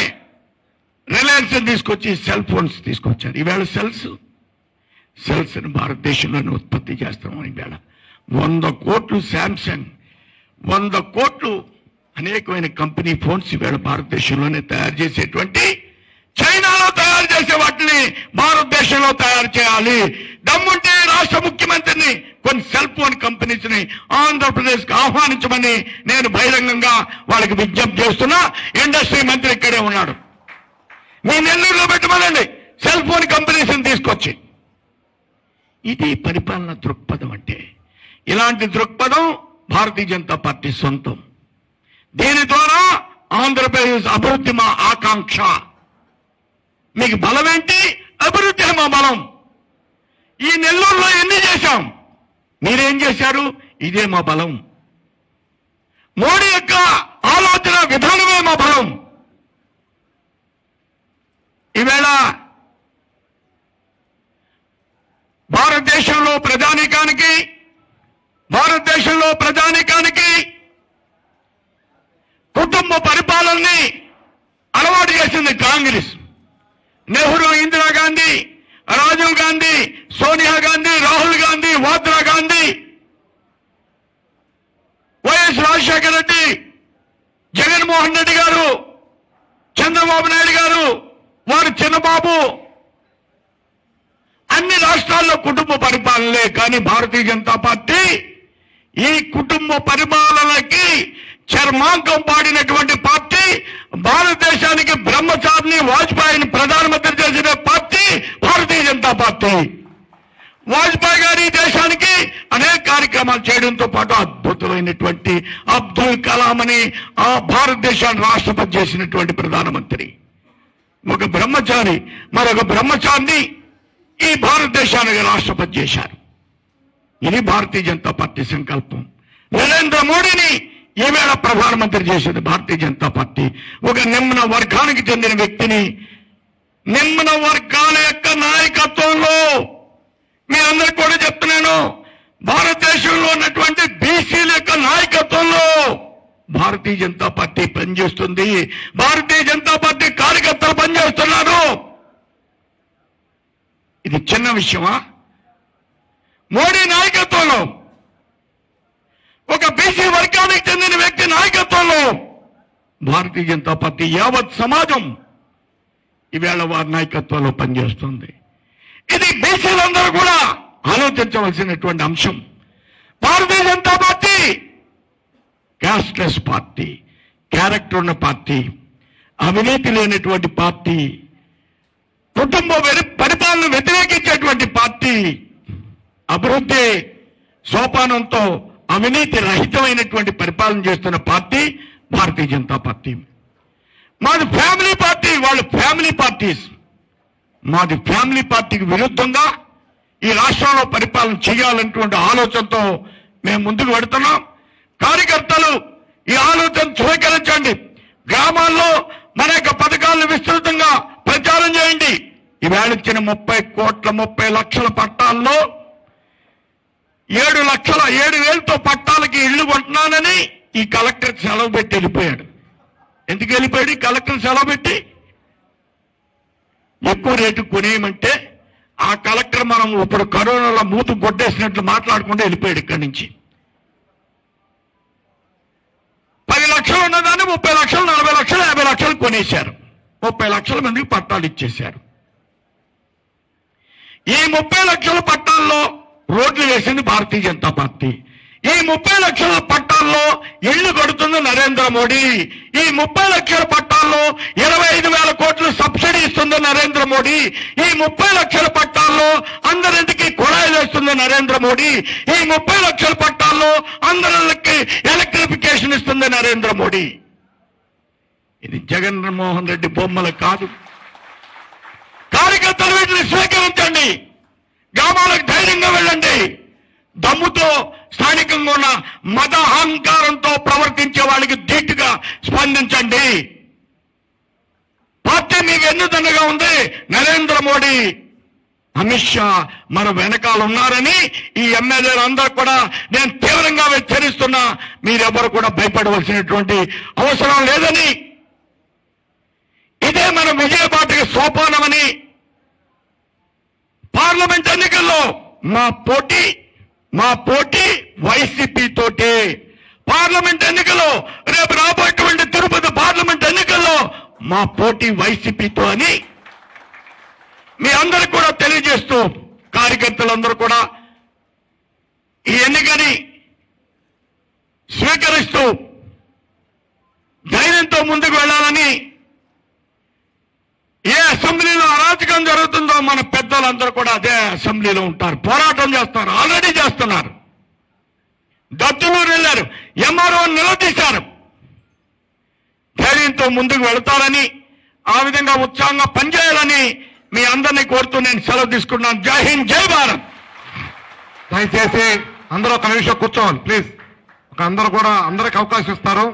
రిలయన్స్ తీసుకొచ్చి సెల్ ఫోన్స్ తీసుకొచ్చారు. ఈవేళ సెల్స్ భారతదేశంలోనే ఉత్పత్తి చేస్తున్నాం. ఈవేళ 100 కోట్లు శాంసంగ్, 100 కోట్లు అనేకమైన కంపెనీ ఫోన్స్ ఈవేళ భారతదేశంలోనే తయారు చేసేటువంటి చైనాలో తయారు చేసే వాటిని భారతదేశంలో తయారు చేయాలి. దమ్ముంటే రాష్ట్ర ముఖ్యమంత్రిని కొన్ని సెల్ ఫోన్ కంపెనీస్ ని ఆంధ్రప్రదేశ్ కు ఆహ్వానించమని నేను బహిరంగంగా వాళ్ళకి విజ్ఞప్తి చేస్తున్నా. ఇండస్ట్రీ మంత్రి ఇక్కడే ఉన్నాడు. మీ నెల్లూరులో పెట్టమనండి సెల్ ఫోన్ కంపెనీస్ ని తీసుకొచ్చి. ఇది పరిపాలన దృక్పథం అంటే. ఇలాంటి దృక్పథం భారతీయ జనతా పార్టీ సొంతం. దీని ద్వారా ఆంధ్రప్రదేశ్ అభివృద్ధి మా ఆకాంక్ష. మీకు బలం ఏంటి? అభివృద్ధి మా బలం. ఈ నెల్లూరులో ఎన్ని చేశాం, మీరేం చేశారు? ఇదే మా బలం. మోడీ యొక్క ఆలోచన విధానమే మా బలం. ఈవేళ భారతదేశంలో ప్రజానీకానికి కుటుంబ పరిపాలనని అలవాటు చేసింది కాంగ్రెస్. నెహ్రూ, ఇందిరాగాంధీ, రాజీవ్ గాంధీ, సోనియా గాంధీ, రాహుల్ గాంధీ, వాద్రా గాంధీ, వైఎస్ రాజశేఖర రెడ్డి, జగన్మోహన్ రెడ్డి గారు, చంద్రబాబు నాయుడు గారు, వారు చిన్నబాబు, అన్ని రాష్ట్రాల్లో కుటుంబ పరిపాలనలే. కానీ భారతీయ జనతా పార్టీ ఈ కుటుంబ పరిపాలనకి చర్మాంకం పాడినటువంటి పార్టీ. భారతదేశానికి బ్రహ్మచారిని వాజ్పేయిని ప్రధానమంత్రి చేసిన పార్టీ భారతీయ జనతా పార్టీ. వాజ్పేయి గారి దేశానికి అనేక కార్యక్రమాలు చేయడంతో పాటు అద్భుతమైనటువంటి అబ్దుల్ కలాం అని ఆ భారతదేశాన్ని రాష్ట్రపతి చేసినటువంటి ప్రధానమంత్రి. ఒక బ్రహ్మచారి మరొక బ్రహ్మచారిని ఈ భారతదేశానికి రాష్ట్రపతి చేశారు. ఇది భారతీయ జనతా పార్టీ సంకల్పం. నరేంద్ర మోడీని ఈవేళ ప్రధానమంత్రి చేసేది భారతీయ జనతా పార్టీ. ఒక నిమ్న వర్గానికి చెందిన వ్యక్తిని, నిమ్న వర్గాల యొక్క నాయకత్వంలో, మీ అందరికి కూడా చెప్తున్నాను, భారతదేశంలో ఉన్నటువంటి బీసీల యొక్క నాయకత్వంలో భారతీయ జనతా పార్టీ పనిచేస్తుంది. భారతీయ జనతా పార్టీ కార్యకర్తలు పనిచేస్తున్నారు. ఇది చిన్న విషయమా? మోడీ నాయకత్వంలో, ఒక బీసీ వర్గానికి చెందిన వ్యక్తి నాయకత్వంలో భారతీయ జనతా పార్టీ యావత్ సమాజం ఈవేళ వారి నాయకత్వంలో పనిచేస్తుంది. ఇది బీసీలందరూ కూడా ఆలోచించవలసినటువంటి అంశం. Bharatiya Janata Party casteless party, character ఉన్న పార్టీ, అవినీతి లేనటువంటి పార్టీ, కుటుంబ పరిపాలన వ్యతిరేకించేటువంటి పార్టీ, అభివృద్ధి సోపానంతో అవినీతి రహితమైనటువంటి పరిపాలన చేస్తున్న పార్టీ భారతీయ జనతా పార్టీ. మాది ఫ్యామిలీ పార్టీ, వాళ్ళు ఫ్యామిలీ పార్టీస్. మాది ఫ్యామిలీ పార్టీకి విరుద్ధంగా ఈ రాష్ట్రంలో పరిపాలన చేయాలన్నటువంటి ఆలోచనతో మేము ముందుకు వెడుతున్నాం. కార్యకర్తలు ఈ ఆలోచన స్వీకరించండి. గ్రామాల్లో మన యొక్క పథకాలను విస్తృతంగా ప్రచారం చేయండి. ఈవేళ ఇచ్చిన 30 లక్షల పట్టాల్లో 7,07,000తో పట్టాలకి ఇళ్లు కొంటున్నానని ఈ కలెక్టర్ సెలవు పెట్టి వెళ్ళిపోయాడు. ఎందుకు వెళ్ళిపోయాడు? కలెక్టర్ సెలవు పెట్టి ఎక్కువ రేటు కొనేయమంటే ఆ కలెక్టర్ మనం ఇప్పుడు కరోనాలో మూతు కొట్టేసినట్లు మాట్లాడుకుంటూ వెళ్ళిపోయాడు ఇక్కడి నుంచి. 10 లక్షలు ఉన్నదాన్ని 30 లక్షలు, 40 లక్షలు, 50 లక్షలు కొనేశారు. 30 లక్షల మందికి పట్టాలు ఇచ్చేశారు. ఈ 30 లక్షల పట్టాల్లో రోడ్లు వేసింది భారతీయ జనతా పార్టీ. ఈ 30 లక్షల పట్టాల్లో ఇళ్లు కడుతుంది నరేంద్ర మోడీ. ఈ 30 లక్షల పట్టాల్లో 25,000 కోట్లు సబ్సిడీ ఇస్తుంది నరేంద్ర మోడీ. ఈ 30 లక్షల పట్టాల్లో అందరింటికి కుళాయిలు వేస్తుంది నరేంద్ర మోడీ. ఈ 30 లక్షల పట్టాల్లో అందరికి ఎలక్ట్రిఫికేషన్ ఇస్తుంది నరేంద్ర మోడీ. ఇది జగన్మోహన్ రెడ్డి బొమ్మలు కాదు. కార్యకర్తలు వీటిని స్వీకరించండి. గ్రామాలకు ధైర్యంగా వెళ్ళండి. దమ్ముతో స్థానికంగా ఉన్న మత అహంకారంతో ప్రవర్తించే వాళ్ళకి ధీటుగా స్పందించండి. పార్టీ మీకు ఎన్నుదండగా ఉంది. నరేంద్ర మోడీ, అమిత్ షా మన వెనకాల ఉన్నారని ఈ ఎమ్మెల్యేలు అందరూ కూడా నేను తీవ్రంగా హెచ్చరిస్తున్నా. మీరెవరు కూడా భయపడవలసినటువంటి అవసరం లేదని, ఇదే మన విజయబాటకి సోపానమని. పార్లమెంట్ ఎన్నికల్లో మా పోటీ వైసీపీ తోటి. పార్లమెంట్ ఎన్నికల్లో రేపు రాబోయేటువంటి తిరుపతి పార్లమెంట్ ఎన్నికల్లో మా పోటీ వైసీపీతో అని మీ అందరికి కూడా తెలియజేస్తూ కార్యకర్తలందరూ కూడా ఈ ఎన్నికని స్వీకరిస్తూ ధైర్యంతో ముందుకు వెళ్ళాలని, ఏ అసెంబ్లీలో అరాచకం జరుగుతుందో మన పెద్దలందరూ కూడా అదే అసెంబ్లీలో ఉంటారు, పోరాటం చేస్తారు, ఆల్రెడీ చేస్తున్నారు. దత్తులూరు వెళ్ళారు, ఎంఆర్ఓ నిలదీశారు. ధైర్యంతో ముందుకు వెళతారని, ఆ విధంగా ఉత్సాహంగా పనిచేయాలని మీ అందరినీ కోరుతూ నేను సెలవు తీసుకున్నాను. జై హింద్, జై భారత్. దయచేసి అందరూ ఒక నిమిషం కూర్చోవాలి ప్లీజ్. అందరూ కూడా అందరికి అవకాశం ఇస్తారు.